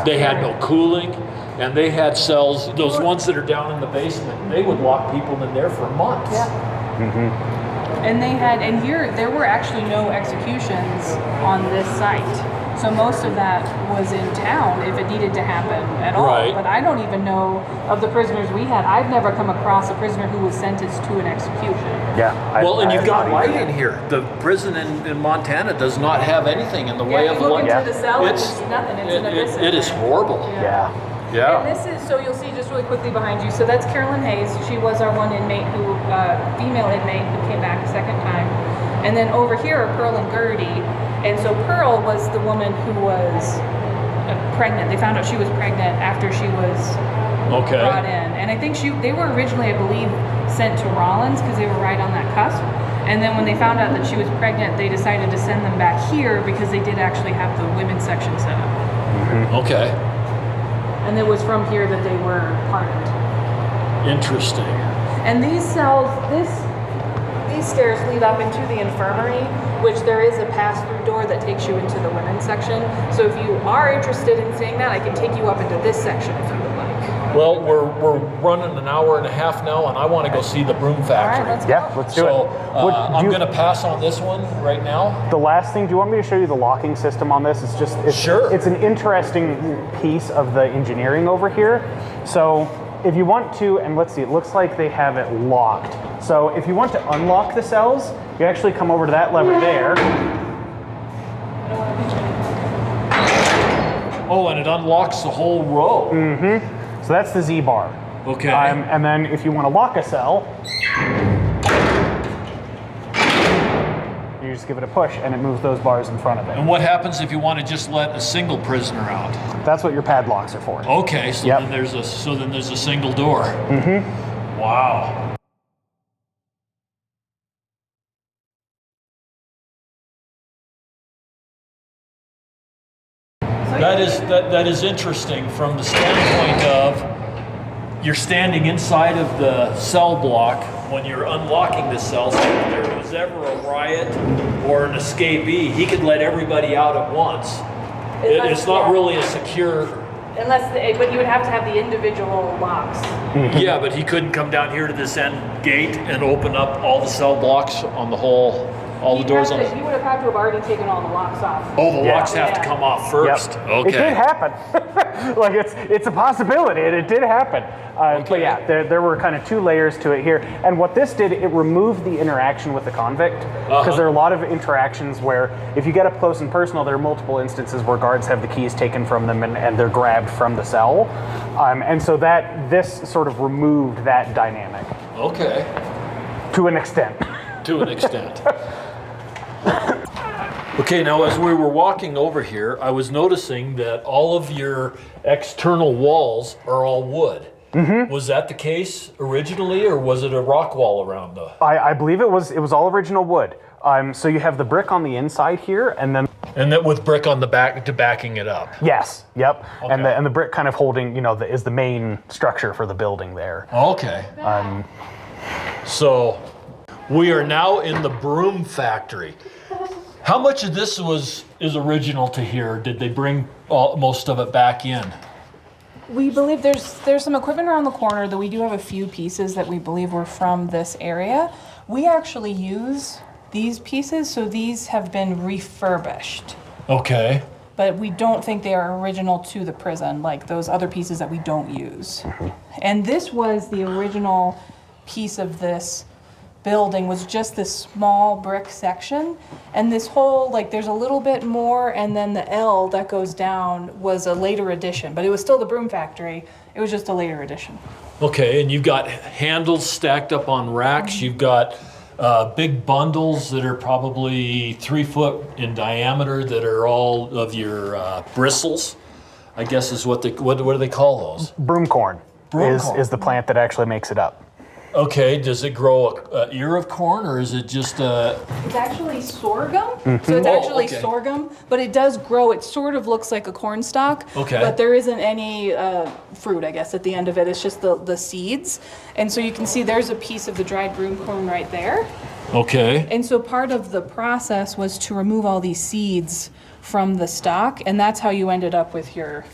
they had no cooling, and they had cells, those ones that are down in the basement, they would lock people in there for months. Yeah. And there were actually no executions on this site. So most of that was in town if it needed to happen at all. Right. But I don't even know of the prisoners we had. I've never come across a prisoner who was sentenced to an execution. Yeah. And you've got light light in here. The prison in Montana does not have anything in the way Yeah, of you look light. into the cell and It's- it's nothing. It's an abyss. It is horrible. Yeah. Yeah. And this is, so you'll see just really quickly behind you, so that's Carolyn Hayes. She was our one inmate who, female inmate who came back a second time. And then over here are Pearl and Gertie. And so Pearl was the woman who was pregnant. They found out she was pregnant after she was brought in. And I think they were originally, I believe, sent to Rollins because they were right on that cusp. And then when they found out that she was pregnant, they decided to send them back here because they did actually have the women's section set up. Okay. And it was from here that they were pardoned. Interesting. And these cells, these stairs lead up into the infirmary, which there is a pass-through door that takes you into the women's section. So if you are interested in seeing that, I can take you up into this section if you would like. Well, we're running an hour and a half now, and I want to go see the Broom Factory. let's go. Yeah, let's do So it. I'm going to pass on this one right now. The last thing, do you want me to show you the locking system on this? Sure. It's an interesting piece of the engineering over here. So if you want to, and let's see, it looks like they have it locked. So if you want to unlock the cells, you actually come over to that lever there. Oh, and it unlocks the whole row. So that's the Z bar. Okay. And then if you want to lock a cell, you just give it a push and it moves those bars in front of it. And what happens if you want to just let a single prisoner out? That's what your padlocks are for. Okay, so Yep. then there's a single door. Wow. That is interesting from the standpoint of you're standing inside of the cell block when you're unlocking the cell. So if there was ever a riot or an escapee, he could let everybody out at once It's not really a secure. But you would have to have the individual locks. Yeah, but he couldn't come down here to this end gate and open up all the cell blocks on the whole, all the doors on. He would have had to have already taken all the locks off. Oh, the locks have to come off first. Yep. Okay. It did happen. Like it's a possibility, and it did happen. But yeah, there were kind of two layers to it here. And what this did, it removed the interaction with the convict, because there are a lot of interactions where if you get up close and personal, there are multiple instances where guards have the keys taken from them and they're grabbed from the cell. And so this sort of removed that dynamic. Okay. To an extent. To an extent. Okay, now as we were walking over here, I was noticing that all of your external walls are all wood. Mm-hmm. Was that the case originally, or was it a rock wall around the? I believe it was all original wood. So you have the brick on the inside here, and then with brick on the back to backing it up. Yes, yep, Okay. and the brick kind of holding, is the main structure for the building there. Okay. So we are now in the Broom Factory. How much of this is original to here? Did they bring most of it back in? We believe there's some equipment around the corner that we do have a few pieces that we believe were from this area. We actually use these pieces, so these have been refurbished. Okay. But we don't think they are original to the prison, like those other pieces that we don't use. And this was the original piece of this building, was just this small brick section, and this whole, there's a little bit more, and then the L that goes down was a later addition, but it was still the Broom Factory. It was just a later addition. Okay, and you've got handles stacked up on racks. You've got big bundles that are probably 3 foot in diameter that are all of your bristles, I guess is what do they call those? Broom corn, is the plant that actually makes it up. Okay, does it grow an ear of corn, or is it just It's actually sorghum. So it's actually sorghum, but it does grow. It sort of looks like a corn stalk. Okay. But there isn't any fruit, I guess, at the end of it. It's just the seeds. And so you can see there's a piece of the dried broom corn right there. Okay. And so part of the process was to remove all these seeds from the stalk, and that's how you ended up with your...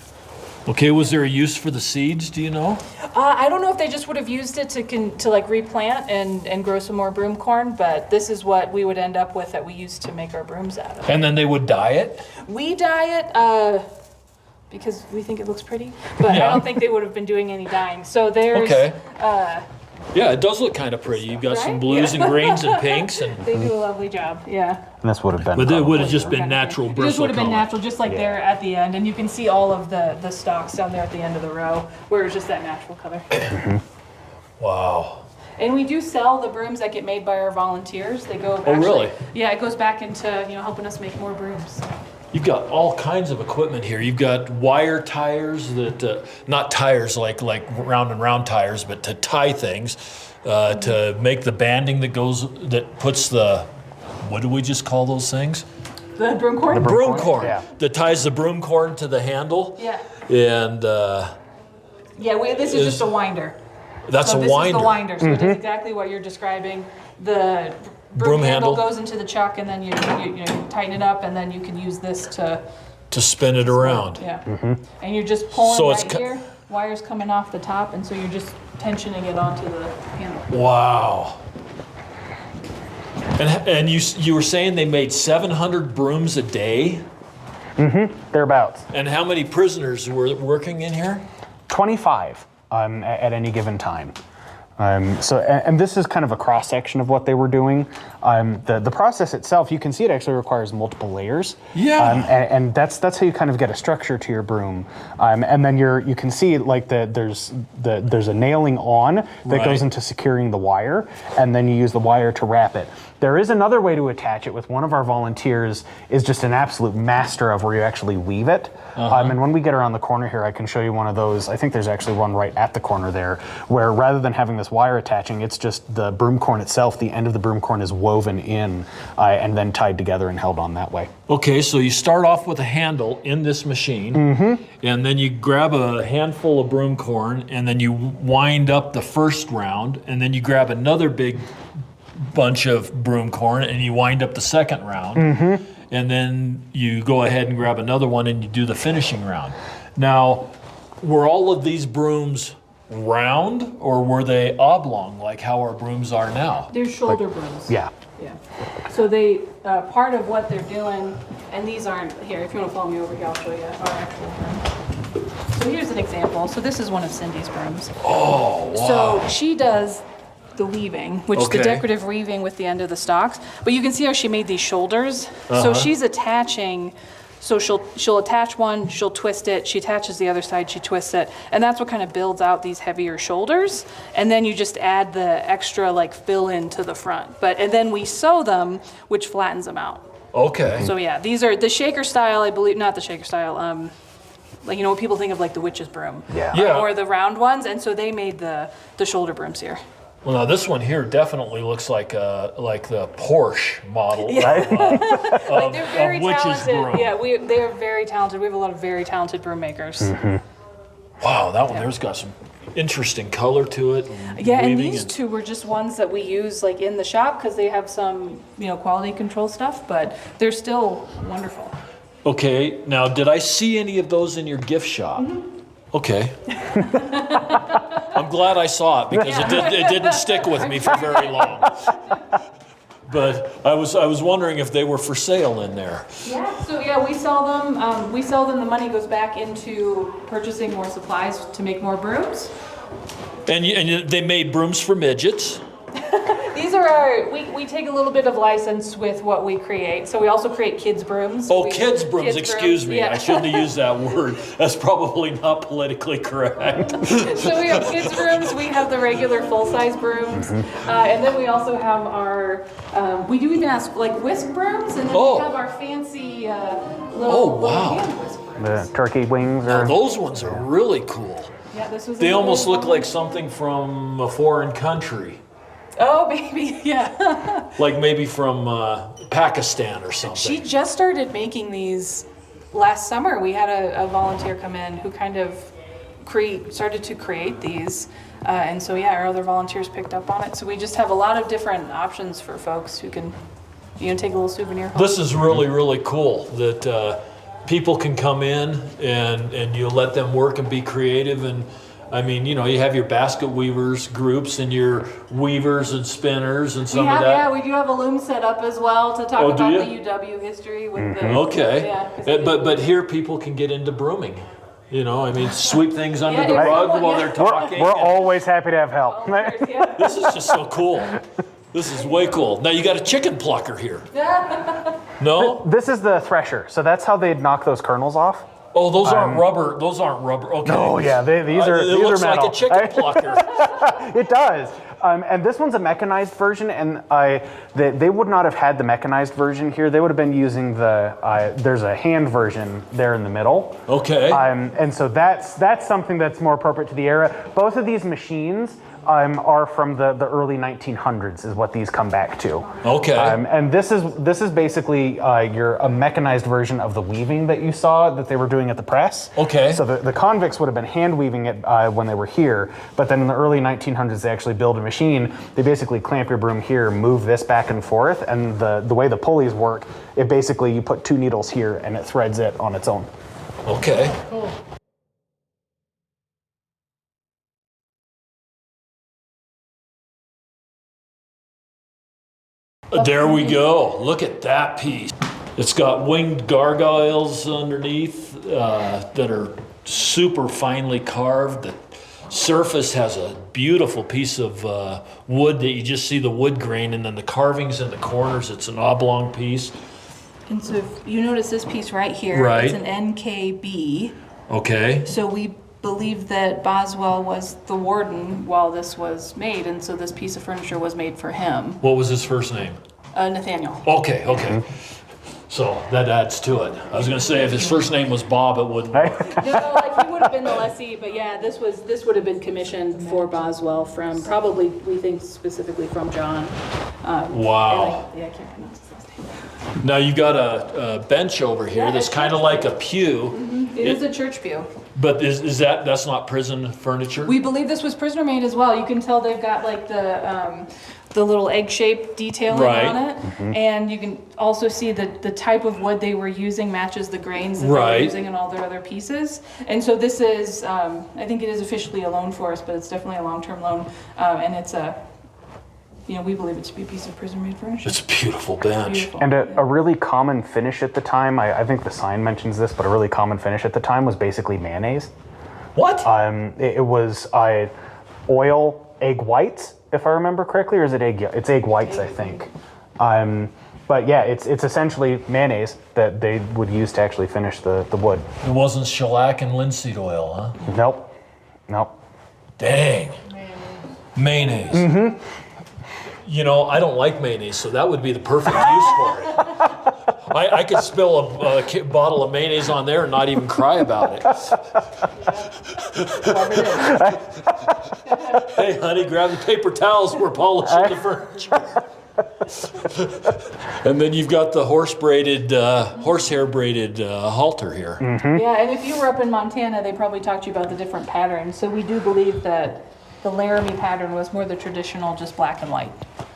Okay, was there a use for the seeds, do you know? I don't know if they just would have used it to replant and grow some more broom corn, but this is what we would end up with that we used to make our brooms out of. And then they would dye it? We dye it because we think it looks pretty, but I don't think they would have been doing any dyeing. So there's... Okay. Yeah, it does look kind of pretty. You've got some Right? blues and greens and pinks, and They do a lovely job, yeah. And this would have been. but it would have probably just the- been natural It bristle just would have been color. natural, just like there at the end. And you can see all of the stalks down there at the end of the row, where it's just that natural color. Wow. And we do sell the brooms that get made by our volunteers. They go. Oh, really? Yeah, it goes back into helping us make more brooms. You've got all kinds of equipment here. You've got wire tires that, not tires like round and round tires, but to tie things, to make the banding that puts the, what do we just call those things? The broom corn. Broom corn. Yeah. That ties the broom corn to the handle. Yeah. And This is just a winder. that's So a this winder. is the winder. So it is exactly what you're describing. The broom handle goes into the chuck, and then you tighten it up, and then you can use this to spin it around. Yeah. And you're just pulling So it's right here. Wires coming off the top, and so you're just tensioning it onto the handle. Wow. And you were saying they made 700 brooms a day? Thereabouts. And how many prisoners were working in here? 25 at any given time. And this is kind of a cross section of what they were doing. The process itself, you can see it actually requires multiple layers. Yeah. And that's how you kind of get a structure to your broom. And then you can see there's a nailing on that goes into securing the wire, and then you use the wire to wrap it. There is another way to attach it with one of our volunteers is just an absolute master of where you actually weave it. And when we get around the corner here, I can show you one of those. I think there's actually one right at the corner there, where rather than having this wire attaching, it's just the broom corn itself. The end of the broom corn is woven in and then tied together and held on that way. Okay, so you start off with a handle in this machine, and then you grab a handful of broom corn, and then you wind up the first round, and then you grab another big bunch of broom corn, and you wind up the second round. and then you go ahead and grab another one and you do the finishing round. Now, were all of these brooms round, or were they oblong, like how our brooms are now? They're shoulder brooms. Yeah. Yeah. So they, part of what they're doing, and these aren't, here, if you want to follow me over here, I'll show you our actual broom. So here's an example. So this is one of Cindy's brooms. Oh, wow. So she does the weaving, which is the Okay. decorative weaving with the end of the stalks. But you can see how she made these shoulders. So she's attaching, so she'll attach one, she'll twist it, she attaches the other side, she twists it, and that's what kind of builds out these heavier shoulders. And then you just add the extra like fill in to the front. And then we sew them, which flattens them out. Okay. So yeah, these are the shaker style, I believe, not the shaker style, like, you know, what people think of like the witch's broom. Yeah. Yeah. Or the round ones, and so they made the shoulder brooms here. Well, now this one here definitely looks like the Porsche model Like they're very of witch's talented. broom. Yeah, they are very talented. We have a lot of very talented broom makers. Wow, that one there's got some interesting color to it. Yeah, and weaving these two were just ones that we use like in the shop because they have some, you know, quality control stuff, but they're still wonderful. Okay, now did I see any of those in your gift shop? Okay. I'm glad I saw it because it didn't stick with me for very long. But I was wondering if they were for sale in there. Yeah, so yeah, we sell them. We sell them. The money goes back into purchasing more supplies to make more brooms. And they made brooms for midgets. These are our, we take a little bit of license with what we create. So we also create kids' brooms. Oh, kids' brooms, excuse me. Yeah. I shouldn't have used that word. That's probably not politically correct. So we have kids' brooms, we have the regular full-size brooms, and then we also have our, we do even have like whisk brooms, and then we have our fancy little hand whisk brooms. The turkey wings Now, are. those ones are really cool. Yeah, this was They almost look one. like something from a foreign country. Oh, baby, yeah. Like maybe from Pakistan or something. She just started making these last summer. We had a volunteer come in who kind of started to create these. And so, yeah, our other volunteers picked up on it. So we just have a lot of different options for folks who can, you know, take a little souvenir home. This is really, really cool that people can come in and you let them work and be creative. And I mean, you know, you have your basket weavers groups and your weavers and spinners and some of that. Yeah, we do have a loom set up as well to talk Oh, about do the you? UW history with the. Okay. Yeah, 'cause But here people can get into brooming. You know, I mean, sweep things under Yeah, the if rug someone- while yeah. they're talking. We're always happy to have help. yeah. This is just so cool. This is way cool. Now you got a chicken plucker here. No? This is the thresher, so that's how they'd knock those kernels off. Oh, those aren't rubber. Those aren't rubber. Okay. Oh yeah, these are It these looks are metal. like a chicken plucker. It does. And this one's a mechanized version, and they would not have had the mechanized version here. They would have been using there's a hand version there in the middle. Okay. And so that's something that's more appropriate to the era. Both of these machines are from the early 1900s is what these come back to. Okay. And this is basically a mechanized version of the weaving that you saw that they were doing at the press. Okay. So the convicts would have been hand weaving it when they were here, but then in the early 1900s they actually build a machine. They basically clamp your broom here, move this back and forth, and the way the pulleys work, it basically you put 2 needles here and it threads it on its own. Okay. Cool. There we go. Look at that piece. It's got winged gargoyles underneath that are super finely carved. The surface has a beautiful piece of wood that you just see the wood grain, and then the carvings in the corners, it's an oblong piece. And so if you notice this piece right here, Right. it's an NKB. Okay. So we believe that Boswell was the warden while this was made, and so this piece of furniture was made for him. What was his first name? Nathaniel. Okay, okay. So that adds to it. I was going to say if his first name was Bob, it wouldn't work. No, like he would have been the lessee, but yeah, this would have been commissioned for Boswell from probably, we think specifically from John. Wow. I can't pronounce his last name. Now you got a bench over here that's kind of like a pew, It is a church pew. But that's not prison furniture? We believe this was prisoner made as well. You can tell they've got like the little egg-shaped detailing Right. on it. And you can also see that the type of wood they were using matches the grains that they Right. were using in all their other pieces. And so this is, I think it is officially a loan for us, but it's definitely a long-term loan. And it's we believe it to be a piece of prisoner-made furniture. It's a beautiful bench. Beautiful. And a really common finish at the time, I think the sign mentions this, but a really common finish at the time was basically mayonnaise. What? It was oil, egg whites, if I remember correctly, or is it egg? It's egg whites, I think. But yeah, it's essentially mayonnaise that they would use to actually finish the wood. It wasn't shellac and linseed oil, huh? Nope. Dang. Mayonnaise. Mm-hmm. You know, I don't like mayonnaise, so that would be the perfect use for it. I could spill a bottle of mayonnaise on there and not even cry about it. Hey, honey, grab the paper towels. We're polishing the furniture. And then you've got the horsehair braided halter here. Yeah, and if you were up in Montana, they probably talked to you about the different patterns. So we do believe that the Laramie pattern was more the traditional, just black and white.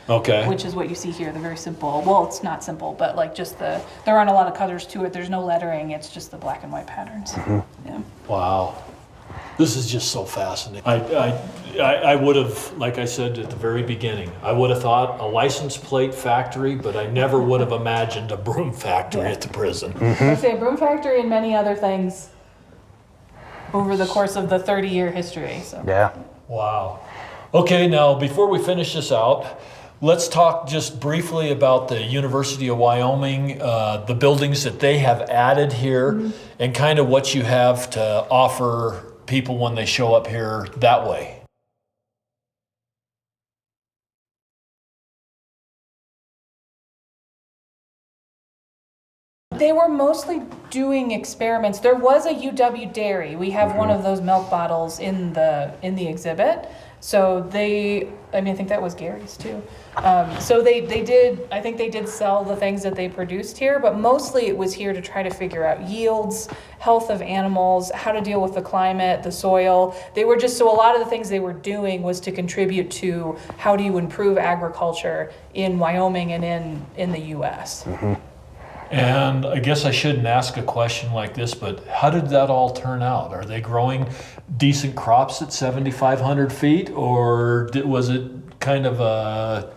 Okay. Which is what you see here, the very simple, well, it's not simple, but like just there aren't a lot of colors to it, there's no lettering, it's just the black and white patterns. Yeah. Wow. This is just so fascinating. I would have, like I said at the very beginning, I would have thought a license plate factory, but I never would have imagined a broom factory at the prison. I say a broom factory and many other things over the course of the 30-year history. So. Yeah. Wow. Okay, now before we finish this out, let's talk just briefly about the University of Wyoming, the buildings that they have added here, and kind of what you have to offer people when they show up here that way. They were mostly doing experiments. There was a UW dairy. We have one of those milk bottles in the exhibit. So I think that was Gary's too. So they did, I think they did sell the things that they produced here, but mostly it was here to try to figure out yields, health of animals, how to deal with the climate, the soil. So a lot of the things they were doing was to contribute to how do you improve agriculture in Wyoming and in the US. And I guess I shouldn't ask a question like this, but how did that all turn out? Are they growing decent crops at 7,500 feet, or was it kind of a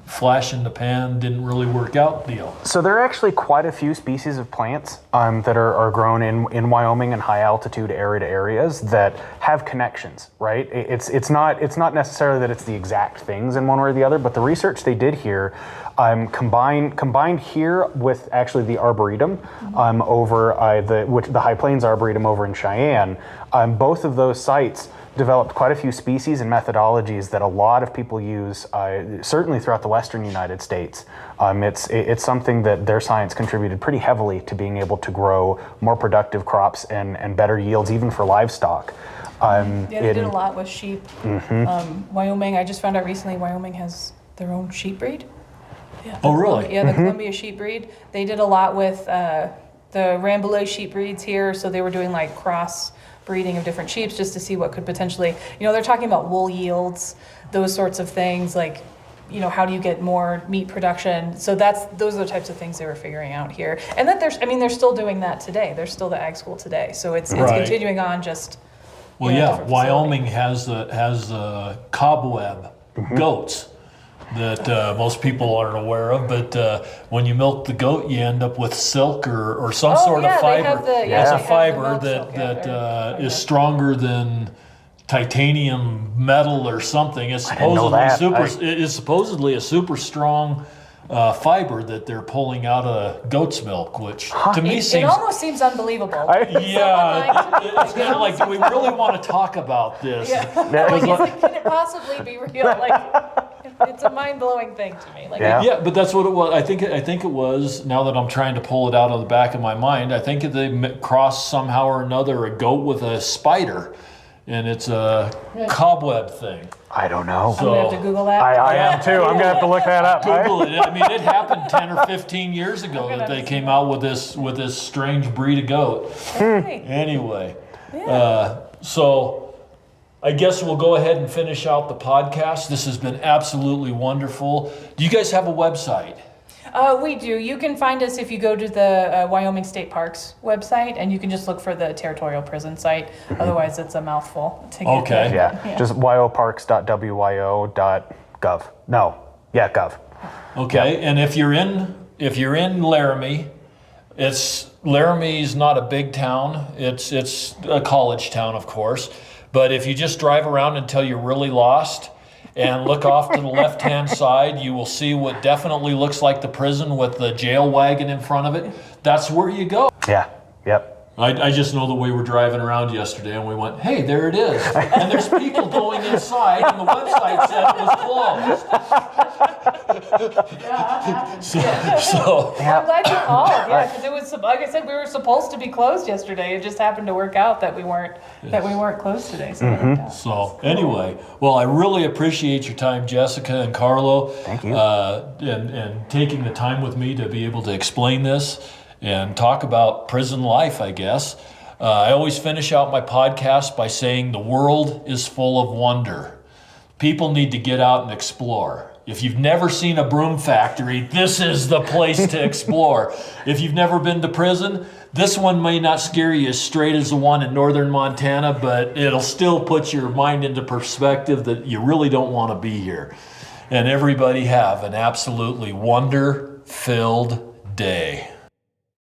flash in the pan, didn't really work out deal? So there are actually quite a few species of plants that are grown in Wyoming in high altitude arid areas that have connections, right? It's not necessarily that it's the exact things in one way or the other, but the research they did here combined here with actually the Arboretum over the High Plains Arboretum over in Cheyenne. Both of those sites developed quite a few species and methodologies that a lot of people use, certainly throughout the western United States. It's something that their science contributed pretty heavily to being able to grow more productive crops and better yields even for livestock. They did a lot with sheep. Wyoming, I just found out recently, Wyoming has their own sheep breed. Yeah, Oh, really? The Columbia sheep breed. They did a lot with the Rambouillet sheep breeds here, so they were doing like cross breeding of different sheep just to see what could potentially, they're talking about wool yields, those sorts of things, like, how do you get more meat production? So those are the types of things they were figuring out here. And that they're still doing that today. There's still the ag school today. So it's Right. continuing on just. Well, in a yeah, different Wyoming has the cobweb goats that most people aren't aware of, but when you milk the goat, you end up with silk or some sort of fiber. It's they a have the fiber milk that silk, is stronger than titanium metal or something. It's didn't know supposedly that. it is supposedly a super strong fiber that they're pulling out of goat's milk, which to me It seems. almost seems unbelievable. Yeah, it's kind of like, do we really want to talk about this? Can it possibly be real? Like, it's a mind-blowing thing to me. Like, Yeah. Yeah, but that's what it was. I think it was. Now that I'm trying to pull it out of the back of my mind, I think they crossed somehow or another a goat with a spider, and it's a cobweb thing. I don't know. I'm gonna have to Google that. I am too. I'm gonna have to look that up. Google it. I mean, it happened 10 or 15 years ago that they came out with this strange breed of goat. Okay. Anyway, Yeah. so I guess we'll go ahead and finish out the podcast. This has been absolutely wonderful. Do you guys have a website? We do. You can find us if you go to the Wyoming State Parks website, and you can just look for the Territorial Prison site. Otherwise, it's a mouthful to get Okay. there. Yeah, just wyoparks.wyo.gov. No, yeah, gov. Okay, and if you're in Laramie, Laramie's not a big town. It's a college town, of course. But if you just drive around until you're really lost and look off to the left-hand side, you will see what definitely looks like the prison with the jail wagon in front of it. That's where you go. Yeah, yep. I just know that we were driving around yesterday and we went, hey, there it is. And there's people going inside and the website said it was closed. So Well, I'm glad you called. Yeah, because it was, like I said, we were supposed to be closed yesterday. It just happened to work out that we weren't closed today. So, it worked out. So anyway, well, I really appreciate your time, Jessica and Carlo. Thank you. And taking the time with me to be able to explain this and talk about prison life, I guess. I always finish out my podcast by saying the world is full of wonder. People need to get out and explore. If you've never seen a broom factory, this is the place to explore. If you've never been to prison, this one may not scare you as straight as the one in northern Montana, but it'll still put your mind into perspective that you really don't want to be here. And everybody have an absolutely wonder-filled day.